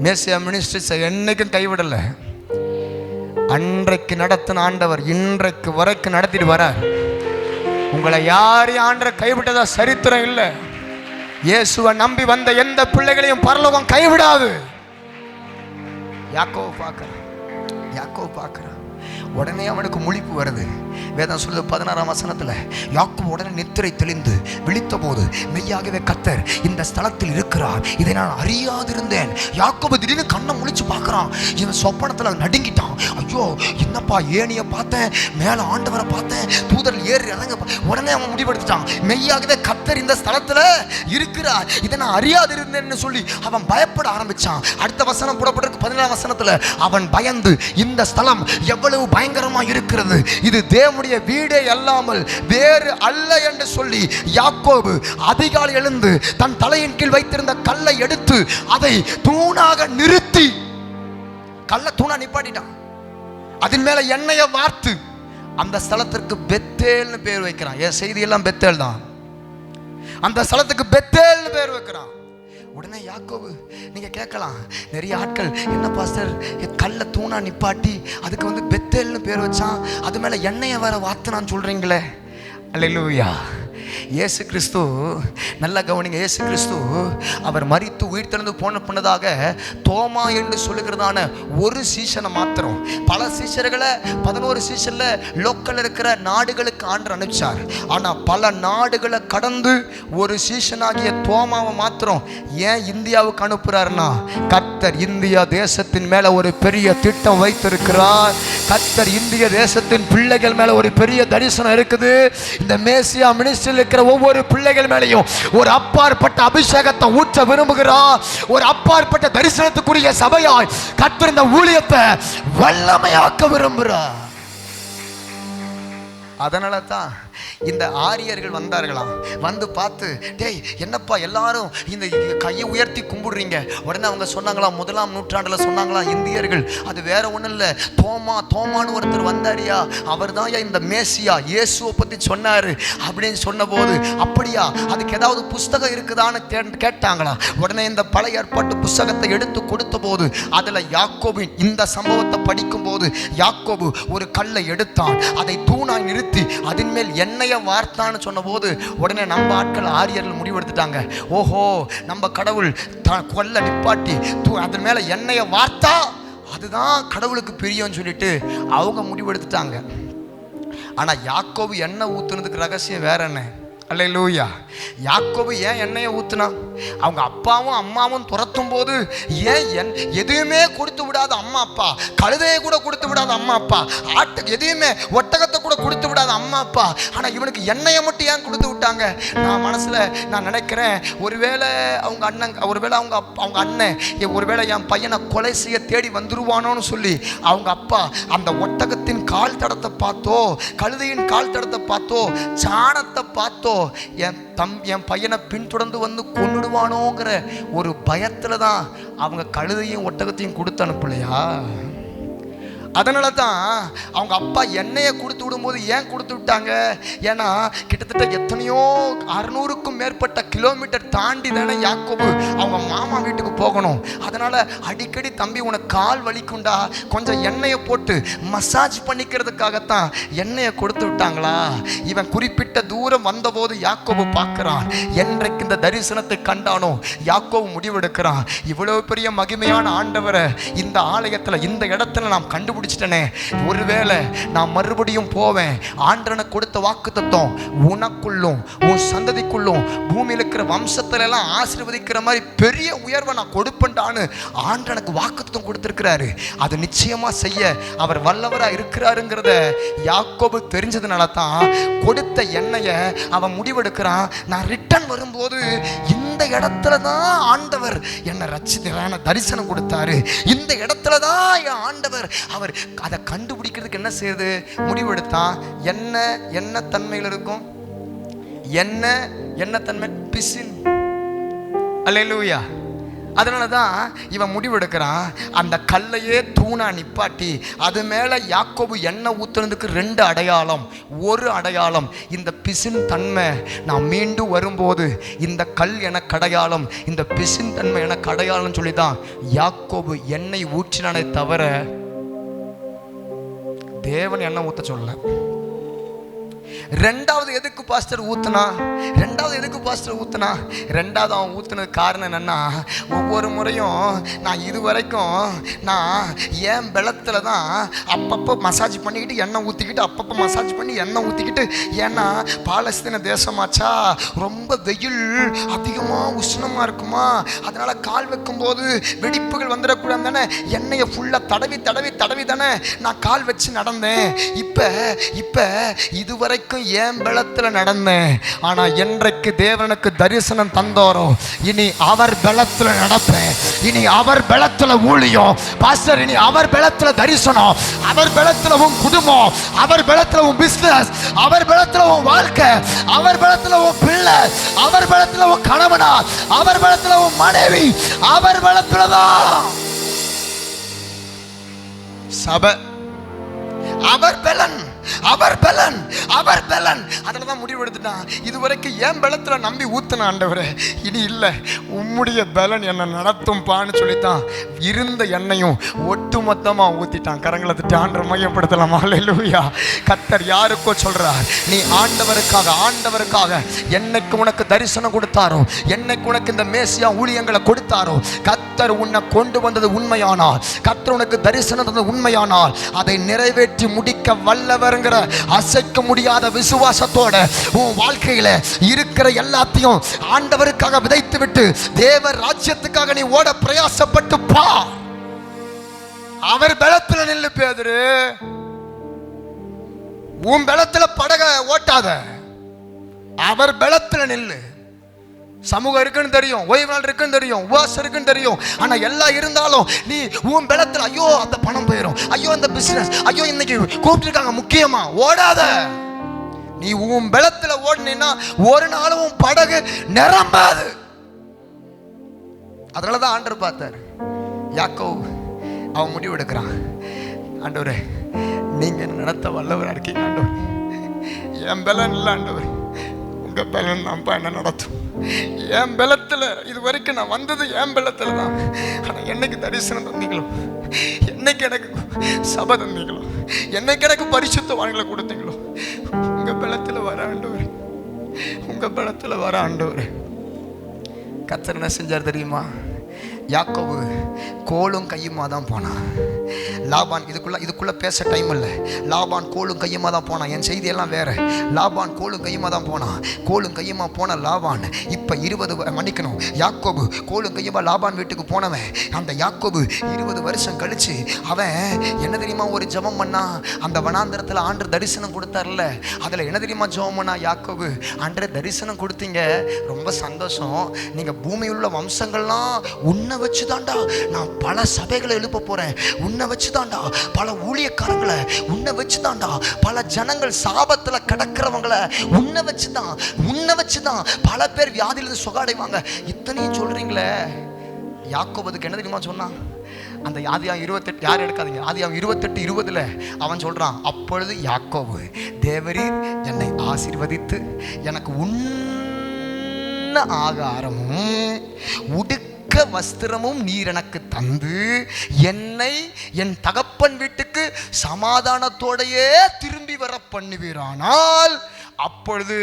மேசியா மினிஸ்ட்ரிஸ் என்னைக்கும் கைவிடலை. அன்றைக்கு நடத்தின ஆண்டவர் இன்றைக்கு வரைக்கும் நடத்திட்டு வரார். உங்களை யாரையும் ஆண்டவர் கைவிட்டதா சரித்திரம் இல்லை. இயேசுவை நம்பி வந்த எந்த பிள்ளைகளையும் பரலோகம் கைவிடாது. யாக்கோபு பார்க்கிறான், உடனே அவனுக்கு முழிப்பு வருது. வேதம் சொல்லுது 16ஆம் வசனத்துல, யாக்கோபு உடனே நித்திரை தெளிந்து விழித்த போது மெய்யாகவே கர்த்தர் இந்த ஸ்தலத்தில் இருக்கிறார், இதை நான் அறியாதிருந்தேன். யாக்கோபு திடீர்னு கண்ணை முழிச்சு பார்க்கறான். இவன் சொப்பனத்துல நடுங்கிட்டான். ஐயோ என்னப்பா, ஏனிய பார்த்தேன், மேல ஆண்டவரை பார்த்தேன், தூதர் ஏறி இறங்க. உடனே அவன் முடிவெடுத்துட்டான், மெய்யாகவே கர்த்தர் இந்த ஸ்தலத்துல இருக்கிறார், இதை நான் அறியாதிருந்தேன்னு சொல்லி அவன் பயப்பட ஆரம்பிச்சான். அடுத்த வசனம் புறப்பட்டிருக்கு 17ஆம் வசனத்துல, அவன் பயந்து இந்த ஸ்தலம் எவ்வளவு பயங்கரமா இருக்கிறது, இது தேவனுடைய வீடே அல்லாமல் வேறு அல்ல என்று சொல்லி யாக்கோபு அதிகாலை எழுந்து தன் தலையின் கீழ் வைத்திருந்த கல்லை எடுத்து அதை தூணாக நிறுத்தி, கல்லை தூணா நிப்பாட்டிட்டான். அதன் மேல எண்ணெயை வார்த்து அந்த ஸ்தலத்திற்கு பெத்தேல்னு பேர் வைக்கிறான். என் செய்தியெல்லாம் பெத்தேல் தான். அந்த ஸ்தலத்துக்கு பெத்தேல்னு பேர் வைக்கிறான். உடனே யாக்கோபு, நீங்க கேட்கலாம், நிறைய ஆட்கள், என்ன பாஸ்டர் கல்லை தூணா நிப்பாட்டி அதுக்கு பெத்தேல்னு பேர் வச்சான், அது மேல எண்ணெயை வேற வார்த்தனான்னு சொல்றீங்களே. அல்லேலூயா. இயேசு கிறிஸ்து, நல்ல கவனிங்க, இயேசு கிறிஸ்து அவர் மரித்து உயிர் தெழுந்து போனதாக தோமா என்று சொல்லுகிறதான ஒரு சீசனை மாத்திரம், பல சீசர்களை 11 சீசர்ல லோக்கல் இருக்கிற நாடுகளுக்கு ஆண்டவர் அனுப்பிச்சார். ஆனா பல நாடுகளை கடந்து ஒரு சீசனாகிய தோமாவை மாத்திரம் ஏன் இந்தியாவுக்கு அனுப்புறாருன்னா, கர்த்தர் இந்தியா தேசத்தின் மேல ஒரு பெரிய திட்டம் வைத்திருக்கிறார். கர்த்தர் இந்திய தேசத்தின் பிள்ளைகள் மேல ஒரு பெரிய தரிசனம் இருக்குது. இந்த மேசியா மினிஸ்ட்ரியில் இருக்கிற ஒவ்வொரு பிள்ளைகள் மேலையும் ஒரு அப்பாற்பட்ட அபிஷேகத்தை ஊற்ற விரும்புகிறார். ஒரு அப்பாற்பட்ட தரிசனத்துக்குரிய சபையாய் கர்த்தர் இந்த ஊழியத்தை வல்லமையாக்க விரும்புகிறார். அதனால தான் இந்த ஆரியர்கள் வந்தார்களாம். வந்து பார்த்து, டேய் என்னப்பா எல்லாரும் இந்த கையை உயர்த்தி கும்பிடுறீங்க. உடனே அவங்க சொன்னாங்களாம், 1ஆம் நூற்றாண்டுல சொன்னாங்களாம் இந்தியர்கள், அது வேற ஒன்றும் இல்லை, தோமான்னு ஒருத்தர் வந்தாரியா, அவர் தான் இந்த மேசியா, இயேசுவை பற்றி சொன்னாரு அப்படின்னு சொன்ன போது, அப்படியா, அதுக்கு ஏதாவது புஸ்தகம் இருக்குதான்னு கேட்டாங்களா. உடனே இந்த பழைய ஏற்பாட்டு புஸ்தகத்தை எடுத்து கொடுத்த போது அதில் யாக்கோபின் இந்த சம்பவத்தை படிக்கும் போது, யாக்கோபு ஒரு கல்லை எடுத்தான், அதை தூணாய் நிறுத்தி அதன் மேல் எண்ணெயை வார்த்தான்னு சொன்ன போது உடனே நம்ம ஆட்கள் ஆரியர்கள் முடிவெடுத்துட்டாங்க, ஓஹோ நம்ம கடவுள் கொல்ல நிப்பாட்டி அதன் மேல எண்ணெயை வார்த்தா அதுதான் கடவுளுக்கு பிரியம்னு சொல்லிட்டு அவங்க முடிவெடுத்துட்டாங்க. ஆனா யாக்கோபு எண்ணெய் ஊத்துனதுக்கு ரகசியம் வேற என்ன? அல்லேலூயா. யாக்கோபு ஏன் எண்ணெயை ஊத்துனா? அவங்க அப்பாவும் அம்மாவும் துரத்தும் போது ஏன் எதுவுமே கொடுத்து விடாத அம்மா அப்பா, கழுதையை கூட கொடுத்து விடாத அம்மா அப்பா, ஆட்டுக்கு எதுவுமே ஒட்டகத்தை கூட கொடுத்து விடாத அம்மா அப்பா, ஆனா இவனுக்கு எண்ணெயை மட்டும் ஏன் கொடுத்து விட்டாங்க? நான் மனசுல நான் நினைக்கிறேன், ஒருவேளை அவங்க அண்ணன், ஒருவேளை அவங்க அண்ணன் ஒருவேளை என் பையனை கொலை செய்ய தேடி வந்துருவானோன்னு சொல்லி அவங்க அப்பா அந்த ஒட்டகத்தின் கால் தடத்தை பார்த்தோ, கழுதையின் கால் தடத்தை பார்த்தோ, சாணத்தை பார்த்தோ என் பையனை பின்தொடர்ந்து வந்து கொன்னுடுவானோங்கிற ஒரு பயத்துல தான் அவங்க கழுதையும் ஒட்டகத்தையும் கொடுத்து அனுப்பலையா? அதனால தான் அவங்க அப்பா எண்ணெயை கொடுத்து விடும்போது ஏன் கொடுத்து விட்டாங்க? ஏன்னா கிட்டத்தட்ட எத்தனையோ 600க்கும் மேற்பட்ட கிலோமீட்டர் தாண்டி தானே யாக்கோபு அவங்க மாமா வீட்டுக்கு போகணும். அதனால அடிக்கடி தம்பி உனக்கு கால் வலிக்குண்டா, கொஞ்சம் எண்ணெயை போட்டு மசாஜ் பண்ணிக்கிறதுக்காகத்தான் எண்ணெயை கொடுத்து விட்டாங்களா? இவன் குறிப்பிட்ட தூரம் வந்தபோது யாக்கோபு பார்க்கிறான். என்றைக்கு இந்த தரிசனத்தை கண்டானோ யாக்கோபு முடிவெடுக்கிறான், இவ்வளவு பெரிய மகிமையான ஆண்டவரை இந்த ஆலயத்தில் இந்த இடத்துல நாம் கண்டுபிடிச்சிட்டேனே, ஒருவேளை நான் மறுபடியும் போவேன், ஆண்டவனுக்கு கொடுத்த வாக்குத்தத்தம் உனக்குள்ளும் உன் சந்ததிக்குள்ளும் பூமியில் இருக்கிற வம்சத்துல எல்லாம் ஆசீர்வதிக்கிற மாதிரி பெரிய உயர்வை நான் கொடுப்பேன்டான்னு ஆண்டவனுக்கு வாக்குத்தத்தம் கொடுத்திருக்கிறாரு. அது நிச்சயமா செய்ய அவர் வல்லவரா இருக்கிறாருங்கிறத யாக்கோபு தெரிஞ்சதுனால தான் கொடுத்த எண்ணெயை அவன் முடிவெடுக்கிறான். நான் ரிட்டர்ன் வரும்போது இந்த இடத்துல தான் ஆண்டவர் என்னை ரட்சித்தரான தரிசனம் கொடுத்தாரு, இந்த இடத்துல தான் என் ஆண்டவர் அவர் அதை கண்டுபிடிக்கிறதுக்கு என்ன செய்யுது முடிவெடுத்தான். என்ன தன்மையில் இருக்கும்? என்ன தன்மை? பிசின். அல்லேலூயா. அதனால தான் இவன் முடிவெடுக்கிறான், அந்த கல்லையே தூணா நிப்பாட்டி அது மேலே யாக்கோபு எண்ணெய் ஊற்றுனதுக்கு 2 அடையாளம். ஒரு அடையாளம் இந்த பிசின் தன்மை, நான் மீண்டும் வரும்போது இந்த கல் எனக்கு அடையாளம், இந்த பிசின் தன்மை எனக்கு அடையாளம் சொல்லி தான் யாக்கோபு எண்ணெய் ஊற்றினானே தவிர தேவன் எண்ணெய் ஊற்ற சொல்லல. ரெண்டாவது எதுக்கு பாஸ்டர் ஊத்துனா? ரெண்டாவது அவன் ஊத்துனது காரணம் என்னன்னா, ஒவ்வொரு முறையும் நான் இதுவரைக்கும் நான் என் பலத்துல தான் அப்பப்போ மசாஜ் பண்ணிக்கிட்டு எண்ணெய் ஊற்றிக்கிட்டு, அப்பப்போ மசாஜ் பண்ணி எண்ணெய் ஊற்றிக்கிட்டு, ஏன்னா பாலஸ்தீன தேசமாச்சா, ரொம்ப வெயில் அதிகமாக உஷ்ணமாக இருக்குமா, அதனால கால் வைக்கும்போது வெடிப்புகள் வந்துடக்கூடாது தானே, எண்ணெயை ஃபுல்லாக தடவி தடவி தடவி தானே நான் கால் வச்சு நடந்தேன். இப்போ இதுவரைக்கும் என் பலத்தில் நடந்தேன். ஆனால் என்றைக்கு தேவனுக்கு தரிசனம் தந்தோரோ, இனி அவர் பலத்தில் நடப்பேன், இனி அவர் பலத்தில் ஊழியம் பாஸ்டர், இனி அவர் பலத்தில் தரிசனம், அவர் பலத்தில் உன் குடும்பம், அவர் பலத்தில் உன் பிசினஸ், அவர் பலத்தில் உன் வாழ்க்கை, அவர் பலத்தில் உன் பிள்ளை, அவர் பலத்தில் உன் கணவனா, அவர் பலத்தில் உன் மனைவி, அவர் பலத்தில் தான் சபை. அவர் பலன், அவர் பலன், அவர் பலன். அதில் தான் முடிவு எடுத்துட்டான். இதுவரைக்கும் என் பலத்தில் நம்பி ஊத்தின ஆண்டவரே, இனி இல்லை உம்முடைய பலன் என்னை நடத்தும்பான்னு சொல்லித்தான் இருந்த எண்ணெயும் ஒட்டு மொத்தமாக ஊற்றிட்டான். கரங்களை தட்டி ஆண்டவர் மையப்படுத்தலாம். அல்லேலூயா. கர்த்தர் யாருக்கோ சொல்றார், நீ ஆண்டவருக்காக என்னைக்கு உனக்கு தரிசனம் கொடுத்தாரோ, என்னைக்கு உனக்கு இந்த மேசியா ஊழியங்களை கொடுத்தாரோ, கர்த்தர் உன்னை கொண்டு வந்தது உண்மையானால், கர்த்தர் உனக்கு தரிசனம் தந்தது உண்மையானால், அதை நிறைவேற்றி முடிக்க வல்லவர் அசைக்க முடியாத விசுவாசத்தோட உன் வாழ்க்கையில இருக்கிற எல்லாத்தையும் ஆண்டவருக்காக விதைத்து விட்டு தேவ ராஜ்யத்துக்காக நீ ஓட பிரயாசப்பட்டு பா. அவர் பலத்துல நில்லு பேதுரு, உன் பலத்துல படக ஓட்டாத, அவர் பலத்துல நில்லு. சமூகம் இருக்குன்னு தெரியும், ஓய்வு நாள் இருக்குன்னு தெரியும், உபவாசம் இருக்குன்னு தெரியும், ஆனா எல்லாம் இருந்தாலும் நீ உன் பலத்துல ஐயோ அந்த பணம் போயிடும், ஐயோ இந்த பிசினஸ், ஐயோ இன்னைக்கு கூப்பிட்டுருக்காங்க முக்கியமா, ஓடாத. நீ உன் பலத்துல ஓடினா ஒரு நாளும் உன் படகு நிரம்பாது. அதனாலதான் ஆண்டவர் பார்த்தார், யாக்கோபு அவன் முடிவு எடுக்கிறான், ஆண்டவரே நீங்க நடத்த வல்லவரா இருக்கீங்க ஆண்டவர், என் பலன் இல்லை ஆண்டவர், உங்க பலன் நம்ப என்ன நடத்தும். என் பலத்தில் இது வரைக்கும் நான் வந்தது என் பலத்தில் தான். ஆனால் என்னைக்கு தரிசனம் தந்தீங்களோ, என்னைக்கு எனக்கு சபை தந்தீங்களோ, என்னைக்கு எனக்கு பரிசுத்தவான்களை கொடுத்தீங்களோ, உங்க பலத்தில் வர ஆண்டவர், உங்க பலத்தில் வர ஆண்டவர். கர்த்தர் என்ன செஞ்சார் தெரியுமா? யாக்கோபு கோலும் கையுமா தான் போனான். லாபான் இதுக்குள்ள பேச டைம் இல்லை. லாபான் கோலும் கையுமா தான் போனான். என் செய்தியெல்லாம் வேற. லாபான் கோலும் கையுமா தான் போனான். கோலும் கையுமா போன லாபான் இப்போ யாக்கோபு கோலும் கையுமா லாபான் வீட்டுக்கு போனவன். அந்த யாக்கோபு 20 வருஷம் கழிச்சு அவன் என்ன தெரியுமா ஒரு ஜெபம் பண்ணா? அந்த வனாந்தரத்தில் ஆண்டு தரிசனம் கொடுத்தார்ல, அதில் என்ன தெரியுமா ஜெபம் பண்ணா யாக்கோபு? ஆண்டே தரிசனம் கொடுத்தீங்க, ரொம்ப சந்தோஷம். நீங்கள் பூமியில் உள்ள வம்சங்கள்லாம் உன்னை வச்சு தாண்டா நான் பல சபைகளை எழுப்ப போறேன், உன்னை வச்சு தாண்டா பல ஊழியக்காரங்களை, உன்னை வச்சு தாண்டா பல ஜனங்கள் சாபத்துல கிடக்கிறவங்களை, உன்னை வச்சுதான் பல பேர் வியாதியிலிருந்து சுகாடைவாங்க. இத்தனையும் சொல்றீங்களே. யாக்கோபுக்கு என்ன தெரியுமா சொன்னா? அந்த ஆதியாகமம் 28 யாரும் எடுக்காதீங்க, ஆதியாகமம் 28:20 அவன் சொல்றான், அப்பொழுது யாக்கோபு தேவரீர் என்னை ஆசீர்வதித்து எனக்கு உண்ண ஆகாரமும் உடுக்க வஸ்திரமும் நீர் எனக்கு தந்து என்னை என் தகப்பன் வீட்டுக்கு சமாதானத்தோடையே திரும்பி வர பண்ணுவீரானால் அப்பொழுது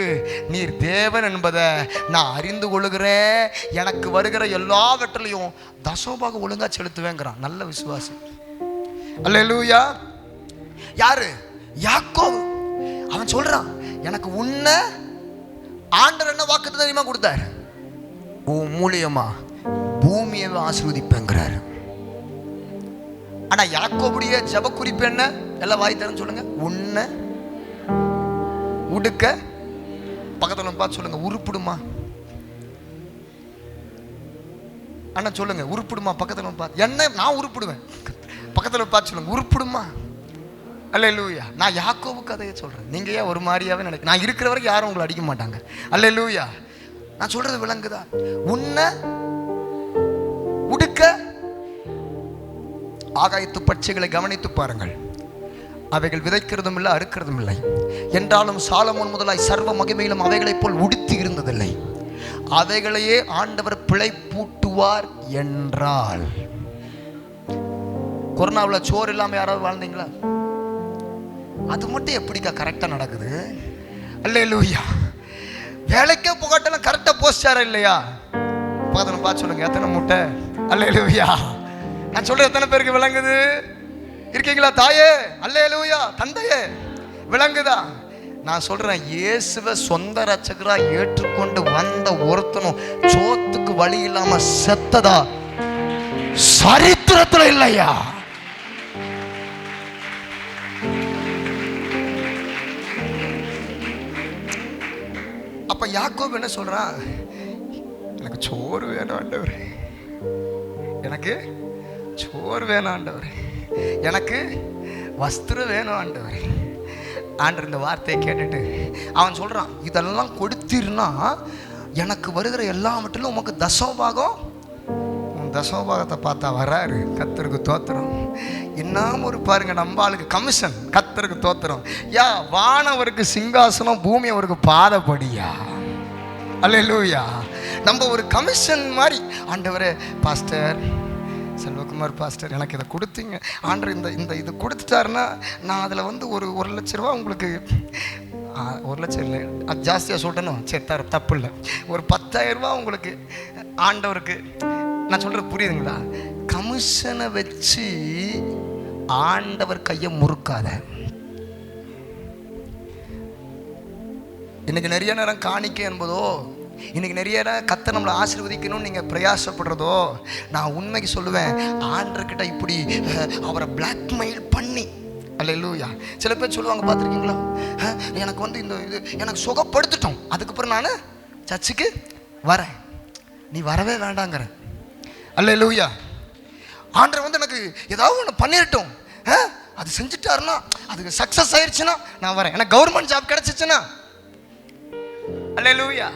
நீர் தேவன் என்பதை நான் அறிந்து கொள்கிறேன், எனக்கு வருகிற எல்லாவற்றிலையும் தசமபாகம் ஒழுங்கா செலுத்துவேங்கிறான். நல்ல விசுவாசி. அல்லேலூயா. யாரு? யாக்கோபு. அவன் சொல்றான், எனக்கு உன்ன ஆண்டவர் என்ன வாக்குத்தத்தம் தெரியுமா கொடுத்தார்? உன் மூலியமா பூமியை ஆசீர்வதிப்பேங்கிறாரு. ஆனா யாக்கோபுடைய ஜெப குறிப்பு என்ன? எல்லாம் வாய் தரன்னு சொல்லுங்க. உன்னை உடுக்க, பக்கத்துல பார்த்து சொல்லுங்க, உருப்பிடுமா? அண்ணா சொல்லுங்க, உருப்பிடுமா? பக்கத்துல பார்த்து என்ன, நான் உருப்பிடுவேன், பக்கத்துல பார்த்து சொல்லுங்க, உருப்பிடுமா? அல்லேலூயா. நான் யாக்கோபு கதையை சொல்றேன், நீங்க ஏன் ஒரு மாதிரியாவே நினைக்க? நான் இருக்கிற வரைக்கும் யாரும் உங்களை அடிக்க மாட்டாங்க. அல்லேலூயா. நான் சொல்றது விளங்குதா? உன்னை உடுக்க, ஆகாயத்து பட்சிகளை கவனித்து பாருங்கள், அவைகள் விதைக்கிறதும் இல்லை அறுக்கிறதும் இல்லை, என்றாலும் சாலமோன் முதலாய் சர்வ மகிமையிலும் அவைகளைப் போல் உடுத்தி இருந்ததில்லை, அவைகளையே ஆண்டவர் பிழை பூட்டுவார் என்றால். கொரோனாவில் சோறு இல்லாமல் யாராவது வாழ்ந்தீங்களா? அது மட்டும் எப்படிக்கா கரெக்டாக நடக்குது? அல்லேலூயா. வேலைக்கே போகட்டெல்லாம் கரெக்டாக போஸ்டாரா இல்லையா? பார்த்து பார்த்து சொல்லுங்க, எத்தனை முட்டை? அல்லேலூயா. நான் சொல்ற எத்தனை பேருக்கு விளங்குது? இருக்கீங்களா தாயே? அல்லேலூயா. தந்தையே விளங்குதா? நான் சொல்றேன், இயேசுவை சொந்த ரட்சகரா ஏற்றுக்கொண்டு வந்த ஒருத்தனும் சோத்துக்கு வழி இல்லாம செத்ததா சரித்திரத்துல இல்லையா? அப்ப யாக்கோபு என்ன சொல்றான்? எனக்கு சோறு வேணும் ஆண்டவரே, எனக்கு சோறு வேணும் ஆண்டவரே, எனக்கு வஸ்திரம் வேணும் ஆண்டவரே. ஆண்டவர் இந்த வார்த்தையை கேட்டுட்டு அவன் சொல்றான், இதெல்லாம் கொடுத்தீர்னா எனக்கு வருகிற எல்லாவற்றிலும் உமக்கு தசமபாகம். தசமபாகத்தை பார்த்தா வராரு. கர்த்தருக்கு தோத்திரம். இன்னும் ஒரு பாருங்க, நம்ம ஆளுக்கு கமிஷன். கர்த்தருக்கு தோத்திரம். யா வானவருக்கு சிங்காசனம், பூமி அவருக்கு பாதப்படியா. அல்லேலூயா. நம்ம ஒரு கமிஷன் மாதிரி. ஆண்டவரே, பாஸ்டர் செல்வகுமார் பாஸ்டர் எனக்கு இதை கொடுத்தீங்க ஆண்டவர், இந்த இது கொடுத்துட்டாருன்னா நான் அதில் வந்து ஒரு லட்ச ரூபா உங்களுக்கு, 1 லட்சம் இல்லை, அது ஜாஸ்தியாக சொல்லணும், சரி தப்பு இல்லை, ஒரு 10,000 ரூபா உங்களுக்கு ஆண்டவருக்கு. நான் சொல்கிறது புரியுதுங்களா? கமிஷனை வச்சு ஆண்டவர் கையை முறுக்காத. இன்னைக்கு நிறைய நேரம் காணிக்கை என்பதோ, இன்னைக்கு நிறைய கர்த்தர் நம்மளை ஆசீர்வதிக்கணும்னு நீங்கள் பிரயாசப்படுறதோ, நான் உண்மைக்கு சொல்லுவேன், ஆண்டர்கிட்ட இப்படி அவரை பிளாக்மெயில் பண்ணி. அல்லேலூயா. சில பேர் சொல்லுவாங்க, பார்த்துருக்கீங்களா, எனக்கு வந்து இந்த இது எனக்கு சுகப்படுத்திட்டோம், அதுக்கப்புறம் நான் சர்ச்சுக்கு வரேன், நீ வரவே வேண்டாங்கிற. அல்லேலூயா. ஆண்டவர் வந்து எனக்கு ஏதாவது ஒன்று பண்ணிடட்டும், அது செஞ்சுட்டாருன்னா, அதுக்கு சக்ஸஸ் ஆயிடுச்சுன்னா நான் வரேன், எனக்கு கவர்மெண்ட் ஜாப் கிடைச்சிச்சுன்னா. அல்லேலூயா.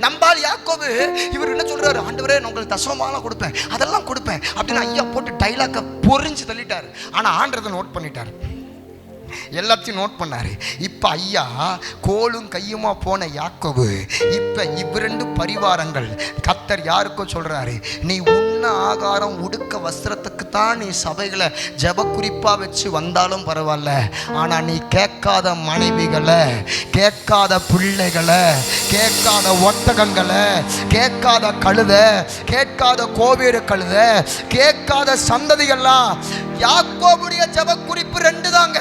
நம்பால் யாக்கோபு இவர் என்ன சொல்றாரு? ஆண்டவரே நான் உங்களுக்கு தசமபாகம் கொடுப்பேன், அதெல்லாம் கொடுப்பேன் அப்படின்னு ஐயா போட்டு டைலாக்க பொறிஞ்சு தள்ளிட்டாரு. ஆனா ஆண்டவர் நோட் பண்ணிட்டாரு, எல்லாத்தையும் நோட் பண்ணாரு. இப்ப ஐயா கோலும் கையுமா போன யாக்கோபு இப்ப இவ்விரண்டு பரிவாரங்கள் கர்த்தர் யாருக்கோ சொல்றாரு, நீ உண்ண ஆகாரம் உடுக்க வஸ்திரத்துக்கு தான் நீ சபைகளை ஜெப குறிப்பா வச்சு வந்தாலும் பரவாயில்ல, ஆனா நீ கேட்காத மனைவிகளை, கேட்காத பிள்ளைகளை, கேட்காத ஒட்டகங்களை, கேட்காத கழுதை, கேட்காத கோவேறு கழுதை, கேட்காத சந்ததிகள்லாம் யாக்கோபுடைய ஜெப குறிப்பு 2 தாங்க.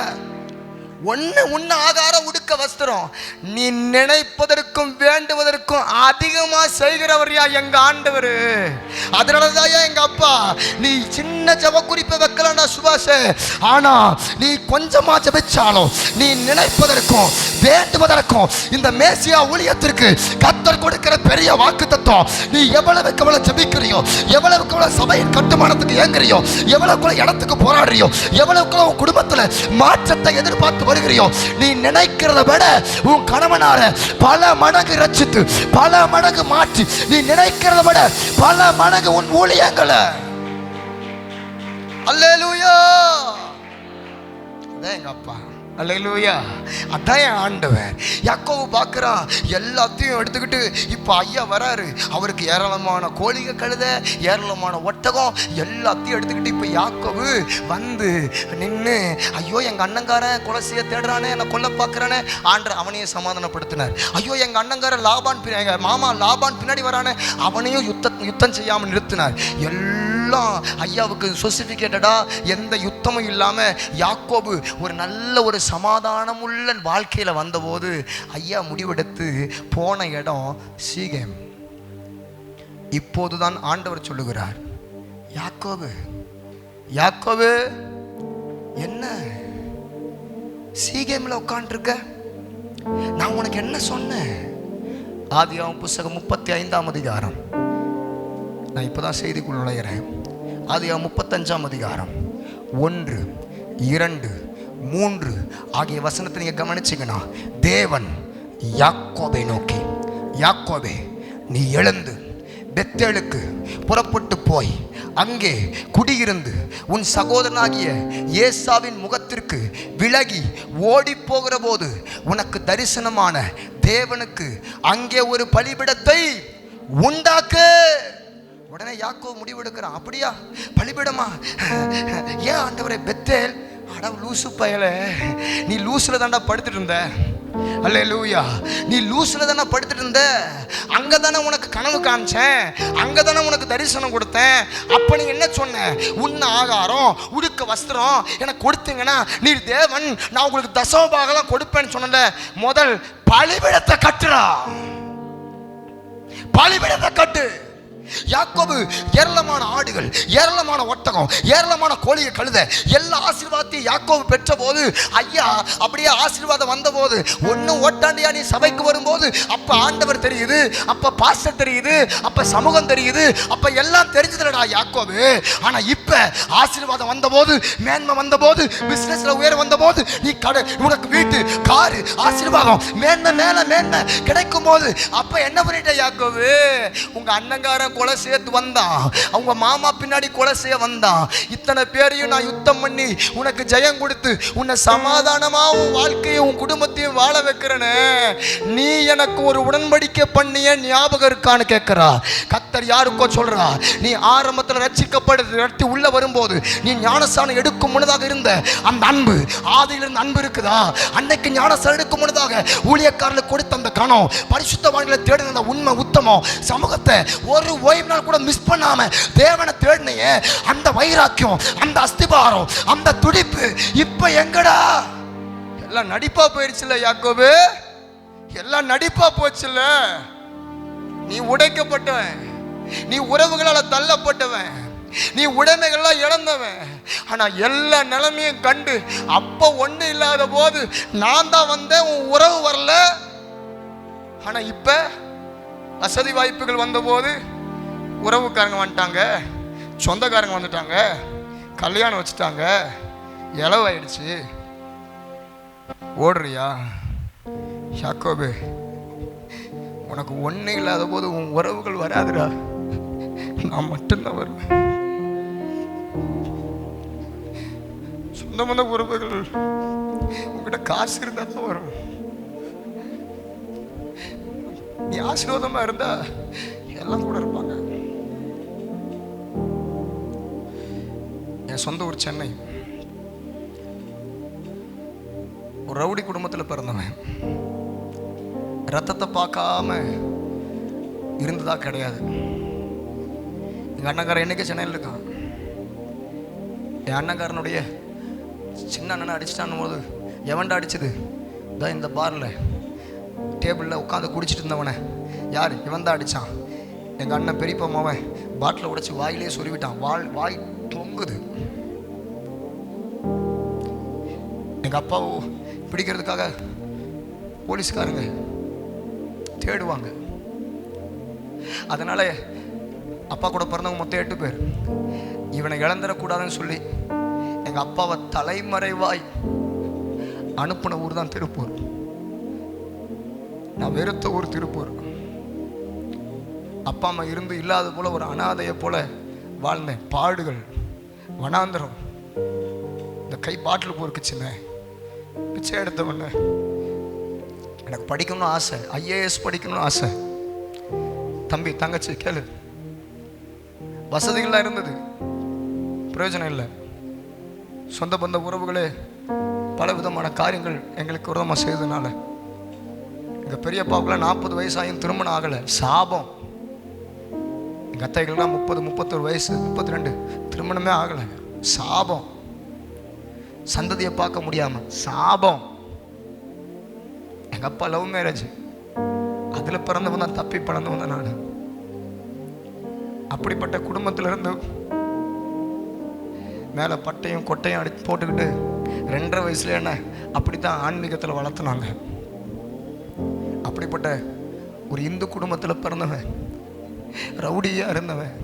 ஒன்று உண்ண ஆகாரம் உடுக்க வஸ்திரம். நீ நினைப்பதற்கும் வேண்டுவதற்கும் அதிகமாக செய்கிறவரியா எங்க ஆண்டவர். அதனாலதான் எங்க அப்பா, நீ சின்ன ஜப குறிப்பை வைக்கலாம்டா சுபாஷ், ஆனா நீ கொஞ்சமா ஜபிச்சாலும் நீ நினைப்பதற்கும் வேண்டுவதற்கும் இந்த மேசியா ஊழியத்திற்கு கர்த்தர் கொடுக்கிற பெரிய வாக்குத்தத்தம். நீ எவ்வளவுக்கு எவ்வளவு ஜபிக்கிறியோ, எவ்வளவுக்கு எவ்வளவு சபையின் கட்டுமானத்துக்கு ஏங்குறியோ, எவ்வளவுக்குள்ள இடத்துக்கு போராடுறியோ, எவ்வளவுக்குள்ள உன் குடும்பத்துல மாற்றத்தை எதிர்பார்த்து வருகிறியோ, நீ நினைக்கிறத விட உன் கணவனார பல மடங்கு ரட்சித்து பல மடங்கு மாற்றி, நீ நினைக்கிறத விட பல மடங்கு உன் ஊழியங்களை. அல்லேலூயா. அதான் எங்க அப்பா. அல்லேலூயா. அதான் என் ஆண்டவர். யாக்கோபு பார்க்குறான், எல்லாத்தையும் எடுத்துக்கிட்டு இப்போ ஐயா வராரு. அவருக்கு ஏராளமான கோழிக கழுதை, ஏராளமான ஒட்டகம், எல்லாத்தையும் எடுத்துக்கிட்டு இப்போ யாக்கோபு வந்து நின்று, ஐயோ எங்கள் அண்ணங்காரன் கொலைசியை தேடுறானே, என்னை கொல்ல பார்க்குறானே. ஆண்டவர் அவனையும் சமாதானப்படுத்தினார். ஐயோ எங்கள் அண்ணங்காரன் லாபான், எங்கள் மாமா லாபான் பின்னாடி வரானே, அவனையும் யுத்தம் செய்யாமல் நிறுத்தினார். எல்லாம் ஐயாவுக்கு சொசிஃபிகேட்டடா, எந்த யுத்தமும் இல்லாமல் யாக்கோபு ஒரு நல்ல ஒரு சமாதானமுள்ள வாழ்க்கையில வந்தபோது ஐயா முடிவெடுத்து போன இடம் சீகேம். இப்போதுதான் ஆண்டவர் சொல்லுகிறார், யாக்கோபு யாக்கோபு என்ன சீகேம்ல உட்கார்ந்திருக்க? நான் உனக்கு என்ன சொன்னேன்? ஆதியாகமம் புத்தகம் 35ஆம் அதிகாரம். நான் இப்பதான் செய்திக்குள் நுழைகிறேன். ஆதியாகமம் 35ஆம் அதிகாரம் 1, 2, 3 ஆகிய வசனத்தை நீங்க கவனிச்சீங்கன்னா, தேவன் யாக்கோபை நோக்கி, யாக்கோபே நீ எழுந்து பெத்தேலுக்கு புறப்பட்டு போய் அங்கே குடியிருந்து உன் சகோதரனாகிய ஏசாவின் முகத்திற்கு விலகி ஓடி போகிற போது உனக்கு தரிசனமான தேவனுக்கு அங்கே ஒரு பலிபீடத்தை உண்டாக்கு. உடனே யாக்கோபு முடிவெடுக்கிறான், அப்படியா பலிபீடமா? ஏன் ஆண்டவரே பெத்தேல்? அட லூசு பயல, நீ லூஸ்ல தாண்டா படுத்துட்டு இருந்த. அல்லேலூயா. நீ லூஸ்ல தானே படுத்துட்டு இருந்த, அங்கே தானே உனக்கு கனவு காமிச்சேன், அங்கே தானே உனக்கு தரிசனம் கொடுத்தேன். அப்போ நீ என்ன சொன்ன? உண்ண ஆகாரம் உடுக்க வஸ்திரம் எனக்கு கொடுத்தீங்கன்னா நீர் தேவன், நான் உங்களுக்கு தசமபாகலாம் கொடுப்பேன்னு சொன்னல. முதல் பலிபீடத்தை கட்டுறா, பலிபீடத்தை கட்டு. யாக்கோபு ஏராளமான ஆடுகள், ஏராளமான ஒட்டகம், ஏராளமான கோழியை கழுத, எல்லா ஆசீர்வாதத்தையும் யாக்கோபு பெற்ற போது, ஐயா அப்படியே ஆசீர்வாதம் வந்த போது, ஒன்னும் ஓட்டாண்டியா நீ சபைக்கு வரும்போது அப்ப ஆண்டவர் தெரியுது, அப்ப பாஸ்டர் தெரியுது, அப்ப சமூகம் தெரியுது, அப்ப எல்லாம் தெரிஞ்சதுடா யாக்கோபு. ஆனா இப்ப ஆசீர்வாதம் வந்த போது, மேன்மை வந்த போது, பிசினஸ்ல உயர வந்த போது, நீ கடை, உனக்கு வீட்டு, காரு, ஆசீர்வாதம், மேன்மை மேல மேன்மை கிடைக்கும் போது, அப்ப என்ன பண்ணிட்ட யாக்கோபு? உங்க அண்ணங்காரன் கொலை சேர்த்து வந்தான், அவங்க மாமா பின்னாடி கொலை செய்ய வந்தான். இத்தனை பேரையும் நான் யுத்தம் பண்ணி உனக்கு ஜெயம் கொடுத்து உன்னை சமாதானமா உன் வாழ்க்கையும் உன் குடும்பத்தையும் வாழ வைக்கிறேன்னு நீ எனக்கு ஒரு உடன்படிக்கை பண்ணிய ஞாபகம் இருக்கான்னு கேட்கிறா. கர்த்தர் யாருக்கோ சொல்றா, நீ ஆரம்பத்தில் ரட்சிக்கப்படுத்தி உள்ள வரும்போது நீ ஞானஸ்தானம் எடுக்கும் முன்னதாக இருந்த அந்த அன்பு, ஆதியிலிருந்து அன்பு இருக்குதா? அன்னைக்கு ஞானஸ்தானம் எடுக்கும் முன்னதாக ஊழியக்காரர்களுக்கு கொடுத்த அந்த கணம், பரிசுத்தவான்களை தேடின அந்த உண்மை உத்தமம், சமூகத்தை ஒரு ஓய்வு நாள் கூட மிஸ் பண்ணாம தேவனை தேடினையே அந்த வைராக்கியம், அந்த அஸ்திபாரம், அந்த துடிப்பு இப்ப எங்கடா? எல்லாம் நடிப்பா போயிடுச்சுல யாக்கோபு, எல்லாம் நடிப்பா போச்சுல. நீ உடைக்கப்பட்டவன், நீ உறவுகளால் தள்ளப்பட்டவன், நீ உடைமைகள்லாம் இழந்தவன். ஆனா எல்லா நிலைமையும் கண்டு அப்ப ஒண்ணு இல்லாத போது நான் தான் வந்தேன், உன் உறவு வரல. ஆனா இப்ப வசதி வாய்ப்புகள் வந்த போது உறவுக்காரங்க வந்துட்டாங்க, சொந்தக்காரங்க வந்துட்டாங்க, கல்யாணம் வச்சுட்டாங்க, இளவாயிடுச்சு, ஓடுறியா? யாக்கோபு, உனக்கு ஒண்ணு இல்லாத போது உன் உறவுகள் வராதுடா, நான் மட்டும்தான் வருவேன். சொந்த மந்த உறவுகள் உங்ககிட்ட காசு இருந்தா தான் வரும். நீ ஆசீர்வாதமா இருந்தா எல்லாம் கூட இருப்பாங்க. என் சொந்த ஊர் சென்னை. ஒரு ரவுடி குடும்பத்தில் பிறந்தவன். ரத்தத்தை பார்க்காம இருந்ததா கிடையாது. எங்கள் அண்ணங்காரன் என்னைக்கு சென்னையில் இருக்கான். என் அண்ணங்காரனுடைய சின்ன அண்ணனை அடிச்சிட்டான் போது, எவன்டா அடிச்சது? இதான் இந்த பாரில் டேபிளில் உட்காந்து குடிச்சிட்டு இருந்தவனை யார்? இவன் தான் அடித்தான். எங்கள் அண்ணன் பெரியப்பம்மாவன் பாட்டில் உடைச்சி வாயிலே சொல்லிவிட்டான். வாய் தொங்குது. எங்கள் அப்பாவோ பிடிக்கிறதுக்காக போலீஸ்காரங்க தேடுவாங்க. அதனால அப்பா கூட பிறந்தவங்க மொத்தம் 8 பேர். இவனை இழந்துடக்கூடாதுன்னு சொல்லி எங்கள் அப்பாவை தலைமறைவாய் அனுப்பின ஊர் தான் திருப்பூர். நான் வெறுத்த ஊர் திருப்பூர். அப்பா அம்மா இருந்து இல்லாத போல ஒரு அனாதையை போல வாழ்ந்தேன். பாடுகள், வனாந்திரம், இந்த கை பாட்டில் போர்க்குச்சுங்க, பிச்சை எடுத்தவன. எனக்கு படிக்கணும்னு ஆசை, IAS படிக்கணும்னு ஆசை. தம்பி தங்கச்சி கேளு, வசதிகள்லாம் இருந்தது, பிரயோஜனம் இல்லை. சொந்த பந்த உறவுகளே பல விதமான காரியங்கள் எங்களுக்கு விரோதமாக செய்ததுனால எங்கள் பெரியப்பாவுக்குலாம் 40 வயசாயும் திருமணம் ஆகலை. சாபம். எங்கள் அத்தைகள்லாம் 30, 31 வயசு, 32 திருமணமே ஆகலை. சாபம். சந்ததியை பார்க்க முடியாமல் சாபம். எங்கள் அப்பா லவ் மேரேஜ், அதில் பிறந்தவன் தான், தப்பி பிறந்தவன் தான் நான். அப்படிப்பட்ட குடும்பத்திலிருந்து மேலே பட்டையும் கொட்டையும் அடி போட்டுக்கிட்டு 2.5 வயசுல என்ன அப்படித்தான் ஆன்மீகத்தில் வளர்த்துனாங்க. அப்படிப்பட்ட ஒரு இந்து குடும்பத்தில் பிறந்தவன், ரவுடியாக இருந்தவன்,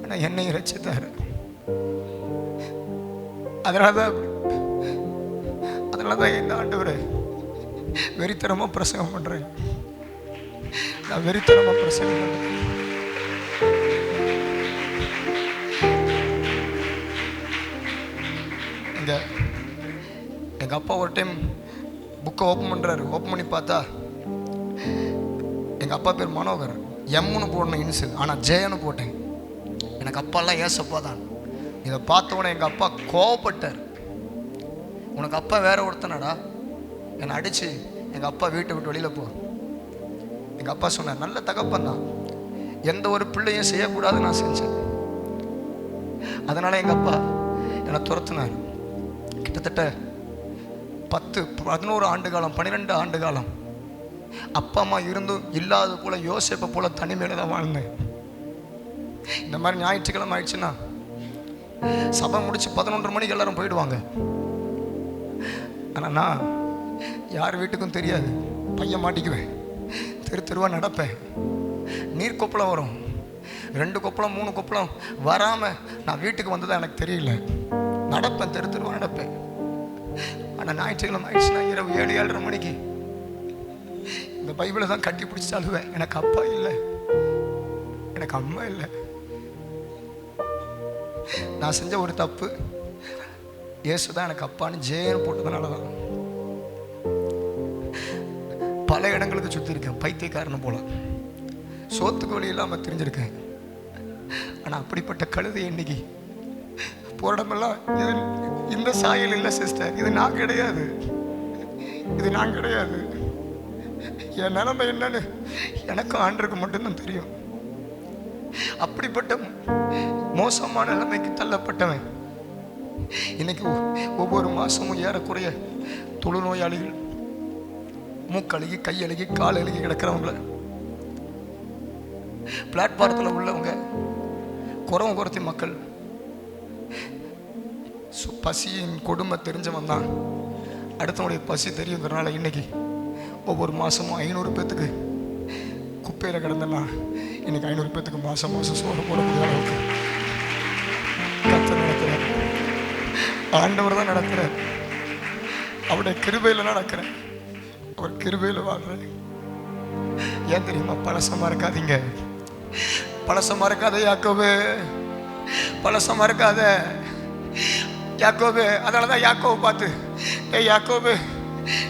ஆனால் என்னையும் ரசித்தார். அதனால தான் இந்த ஆண்டவரை வெறித்தனமாக பிரசங்கம் பண்ணுறேன். நான் வெறித்தனமாக பிரசங்கம் பண்ணுறேன். எங்கள் அப்பா ஒரு டைம் புக்கை ஓப்பன் பண்ணுறாரு. ஓப்பன் பண்ணி பார்த்தா எங்கள் அப்பா பேர் மனோகர். எம்னு போடணும் இன்சில், ஆனால் ஜெயன்னு போட்டேன். எனக்கு அப்பாலாம் ஏசப்பா தான். இதை பார்த்தவொடனே எங்கள் அப்பா கோவப்பட்டார். உனக்கு அப்பா வேற ஒருத்தனடா, என்னை அடித்து எங்கள் அப்பா வீட்டை விட்டு வெளியில் போ. எங்கள் அப்பா சொன்னார், நல்ல தகப்பன் தான், எந்த ஒரு பிள்ளையும் செய்யக்கூடாதுன்னு நான் செஞ்சேன். அதனால் எங்கள் அப்பா என்னை துரத்துனார். கிட்டத்தட்ட 10-11 ஆண்டு காலம், 12 ஆண்டு காலம் அப்பா அம்மா இருந்தும் இல்லாத போல யோசேப்பை போல தனிமையில தான் வாழ்ந்தேன். இந்த மாதிரி ஞாயிற்றுக்கிழமை ஆயிடுச்சுன்னா சபை முடிச்சு 11 மணிக்கு எல்லாரும் போயிடுவாங்க. ஆனால் நான் யார் வீட்டுக்கும் தெரியாது, பையன் மாட்டிக்குவேன், தெருவா நடப்பேன். நீர் கொப்பளம் வரும், 2 கொப்பளம் 3 கொப்பளம் வராமல் நான் வீட்டுக்கு வந்ததா எனக்கு தெரியல. நடப்பேன், தெருவா நடப்பேன். ஆனால் ஞாயிற்றுக்கிழமை ஆயிடுச்சுன்னா இரவு 7-7:30 மணிக்கு இந்த பைபிளை தான் கட்டி பிடிச்சி அழுவேன். எனக்கு அப்பா இல்லை, எனக்கு அம்மா இல்லை. நான் செஞ்ச ஒரு தப்பு, இயேசு தான் எனக்கு அப்பான்னு ஜேன்னு போட்டதுனால தான் பல இடங்களுக்கு சுற்றிருக்கேன். பைத்தியக்காரனை போல சோத்துக்கு வழி இல்லாமல் தெரிஞ்சிருக்கேன். ஆனால் அப்படிப்பட்ட கழுதை இன்னைக்கு போராடமெல்லாம் இது இந்த சாயல் இல்லை சிஸ்டர், இது நான் கிடையாது, இது நான் கிடையாது. என் நிலைமை என்னன்னு எனக்கும் ஆண்டருக்கு மட்டும்தான் தெரியும். அப்படிப்பட்ட மோசமான நிலைமைக்கு தள்ளப்பட்டவன் இன்னைக்கு ஒவ்வொரு மாசமும் ஏறக்குறைய தொழுநோயாளிகள், மூக்கழுகி, கையழுகி, கால் அழுகி கிடக்கிறவங்கள, பிளாட்பாரத்தில் உள்ளவங்க, குறத்தி மக்கள், பசியின் கொடுமை தெரிஞ்சவன் தான் அடுத்தவனுடைய பசி தெரியுங்கிறனால இன்னைக்கு ஒவ்வொரு மாதமும் 500 பேத்துக்கு குப்பையில் கிடந்தேன்னா இன்னைக்கு 500 பேத்துக்கு மாதம் சோறு போடக்கூடிய அளவுக்கு கர்த்தர் நடத்துகிறார். ஆண்டவர் தான் நடத்துகிறார். அவருடைய கிருபையில் நடக்கிறேன், அவர் கிருபையில் வாழ்கிறேன். ஏன் தெரியுமா? பழசமாக இருக்காதீங்க, பழசமாக இருக்காத யாக்கோபு, பழசமாக இருக்காத யாக்கோபு. அதனால தான் யாக்கோபு பார்த்து, டேய் யாக்கோபு,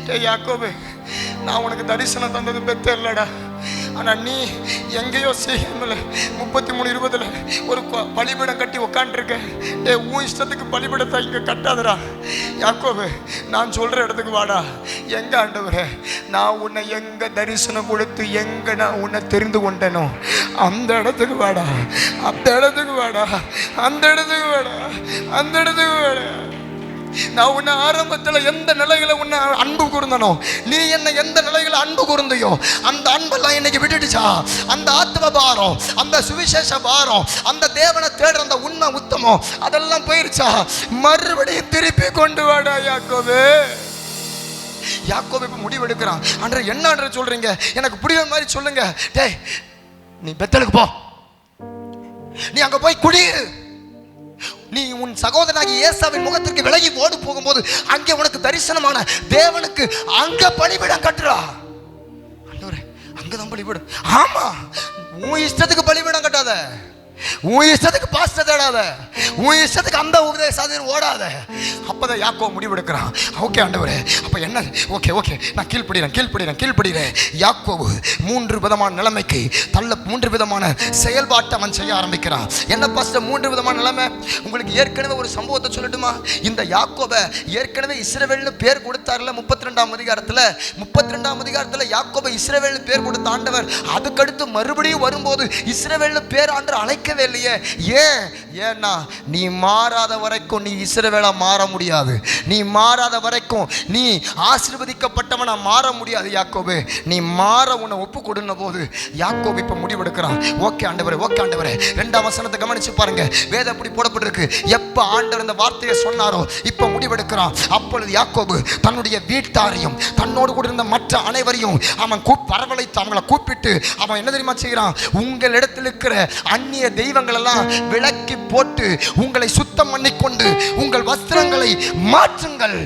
டேய் யாக்கோபு, நான் உனக்கு தரிசனம் தந்தது பெத்தேல்லடா, ஆனால் நீ எங்கேயோ செய்யல 33:20 ஒரு பலிபீடம் கட்டி உக்காண்டிருக்க. உன் இஷ்டத்துக்கு பலிபீடத்தை இங்கே கட்டாதடா யாக்கோபு, நான் சொல்கிற இடத்துக்கு வாடா. எங்க ஆண்டவரே, நான் உன்னை எங்கே தரிசனம் கொடுத்து எங்கே நான் உன்னை தெரிந்து கொண்டேனோ அந்த இடத்துக்கு வாடா, அந்த இடத்துக்கு வாடா, அந்த இடத்துக்கு வாடா, அந்த இடத்துக்கு வாடா. நான் உன்னை ஆரம்பத்தில் எந்த நிலையில உன்னை அன்பு கூர்ந்தனோ, நீ என்னை எந்த நிலையில அன்பு கூர்ந்தையோ அந்த அன்பெல்லாம் இன்னைக்கு விட்டுடுச்சா? அந்த ஆத்ம பாரம், அந்த சுவிசேஷ பாரம், அந்த தேவனை தேடுற அந்த உண்மை உத்தமம் அதெல்லாம் போயிருச்சா? மறுபடியும் திருப்பி கொண்டு வாடா யாக்கோபு. யாக்கோபு இப்ப முடிவெடுக்கிறான். ஆண்டவரே என்ன சொல்றீங்க? எனக்கு புரியுற மாதிரி சொல்லுங்க. டேய், நீ பெத்தலுக்கு போ, நீ அங்க போய் குடியிரு, நீ உன் சகோதரனாகி ஏசாவின் முகத்திற்கு விலகி ஓடு போகும்போது அங்கே உனக்கு தரிசனமான தேவனுக்கு அங்க பலிபீடம் கட்டுறா. ஆண்டவரே, அங்கதான் பலிபீடம். ஆமா, உன் இஷ்டத்துக்கு பலிபீடம் கட்டாத, உன் இஷ்டத்துக்கு பாஸ்டர் தேடாத, உன் இஷ்டத்துக்கு அந்த உபதேசம் ஓடாத. அப்பதான் யாக்கோபு முடிவெடுக்கிறான். ஓகே ஆண்டவரே, அப்ப என்ன? ஓகே ஓகே, நான் கீழ்ப்படுகிறேன். யாக்கோபு 3 விதமான நிலைமைக்கு 3 விதமான செயல்பாட்டை அவன் செய்ய ஆரம்பிக்கிறான். என்ன பாஸ்டர் 3 விதமான நிலைமை? உங்களுக்கு ஏற்கனவே ஒரு சம்பவத்தை சொல்லட்டுமா? இந்த யாக்கோபை ஏற்கனவே இஸ்ரவேல்னு பேர் கொடுத்தார்ல 32ஆம் அதிகாரத்தில் யாக்கோபை இஸ்ரவேல்னு பேர் கொடுத்த ஆண்டவர் அதுக்கடுத்து மறுபடியும் வரும்போது இஸ்ரவேல்னு பேர் ஆண்டவர் அழைக்கவே இல்லையே. ஏன்னா நீ மாறாத வரைக்கும் நீ இஸ்ரவேலா மாற முடியாது, நீ மாறாத வரைக்கும் நீ ஆசீர்வதிக்கப்பட்டவனா மாற முடியாது. யாக்கோபு, நீ மாற உன்னை ஒப்பு கொடுன போது யாக்கோபு இப்ப முடிவெடுக்கிறான். ஓகே ஆண்டவரே, 2ஆம் வசனத்தை கவனிச்சு பாருங்க. வேதம் அப்படி போடப்பட்டிருக்கு. எப்ப ஆண்டவர் இந்த வார்த்தையை சொன்னாரோ இப்ப முடிவெடுக்கிறான். அப்பொழுது யாக்கோபு தன்னுடைய வீட்டாரையும் தன்னோடு கூட இருந்த மற்ற அனைவரையும் அவன் வரவழைத்து அவங்களை கூப்பிட்டு அவன் என்ன தெரியுமா செய்கிறான்? உங்களிடத்தில் இருக்கிற அந்நிய தெய்வங்கள் எல்லாம் விலக்கி போட்டு உங்களை சுத்தம் பண்ணிக்கொண்டு உங்கள் வஸ்திரங்களை மாற்றுங்கள்.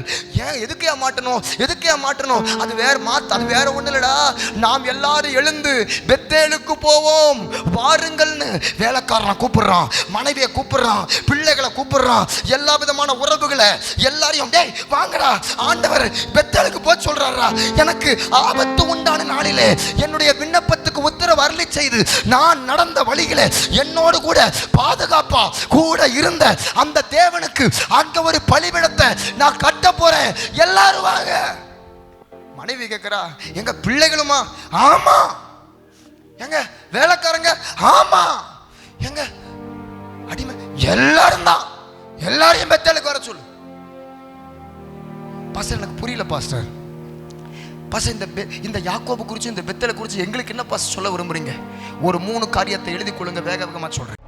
ஏன் எதுக்கே மாட்டணும்? அது வேற ஒண்ணு இல்லடா. நாம் எல்லாரும் எழுந்து பெத்தேலுக்கு போவோம் வாருங்கள்னு வேலைக்காரனை கூப்பிடுறான், மனைவியை கூப்பிடுறான், பிள்ளைகளை கூப்பிடுறான், எல்லா விதமான உறவுகளை எல்லாரையும் டேய் வாங்கடா, ஆண்டவர் பெத்தேலுக்கு போய் சொல்றாரா. எனக்கு ஆபத்து உண்டான நாளிலே என்னுடைய விண்ணப்பத்துக்கு உத்தரவு அருளி செய்து நான் நடந்த வழிகளை என்னோடு கூட பாதுகாப்பா கூட இருந்த அந்த தேவனுக்கு அங்க ஒரு பலிபீடத்தை நான் கட்ட போறேன். எல்லாரும் வாங்க. மனைவி கேட்கிறா, எங்க பிள்ளைகளுமா? ஆமா. எங்க வேலைக்காரங்க? ஆமா. எங்க அடிமை? எல்லாரும் தான். எல்லாரையும் பெத்தேலுக்கு வர சொல்லு. பாஸ்டர் எனக்கு புரியல பாஸ்டர். பாஸ்டர் இந்த யாக்கோபு குறித்து இந்த பெத்தேலை குறித்து எங்களுக்கு என்ன பாஸ்டர் சொல்ல விரும்புறீங்க? ஒரு 3 காரியத்தை எழுதி கொள்ளுங்க, வேக வேகமாக சொல்றேன்.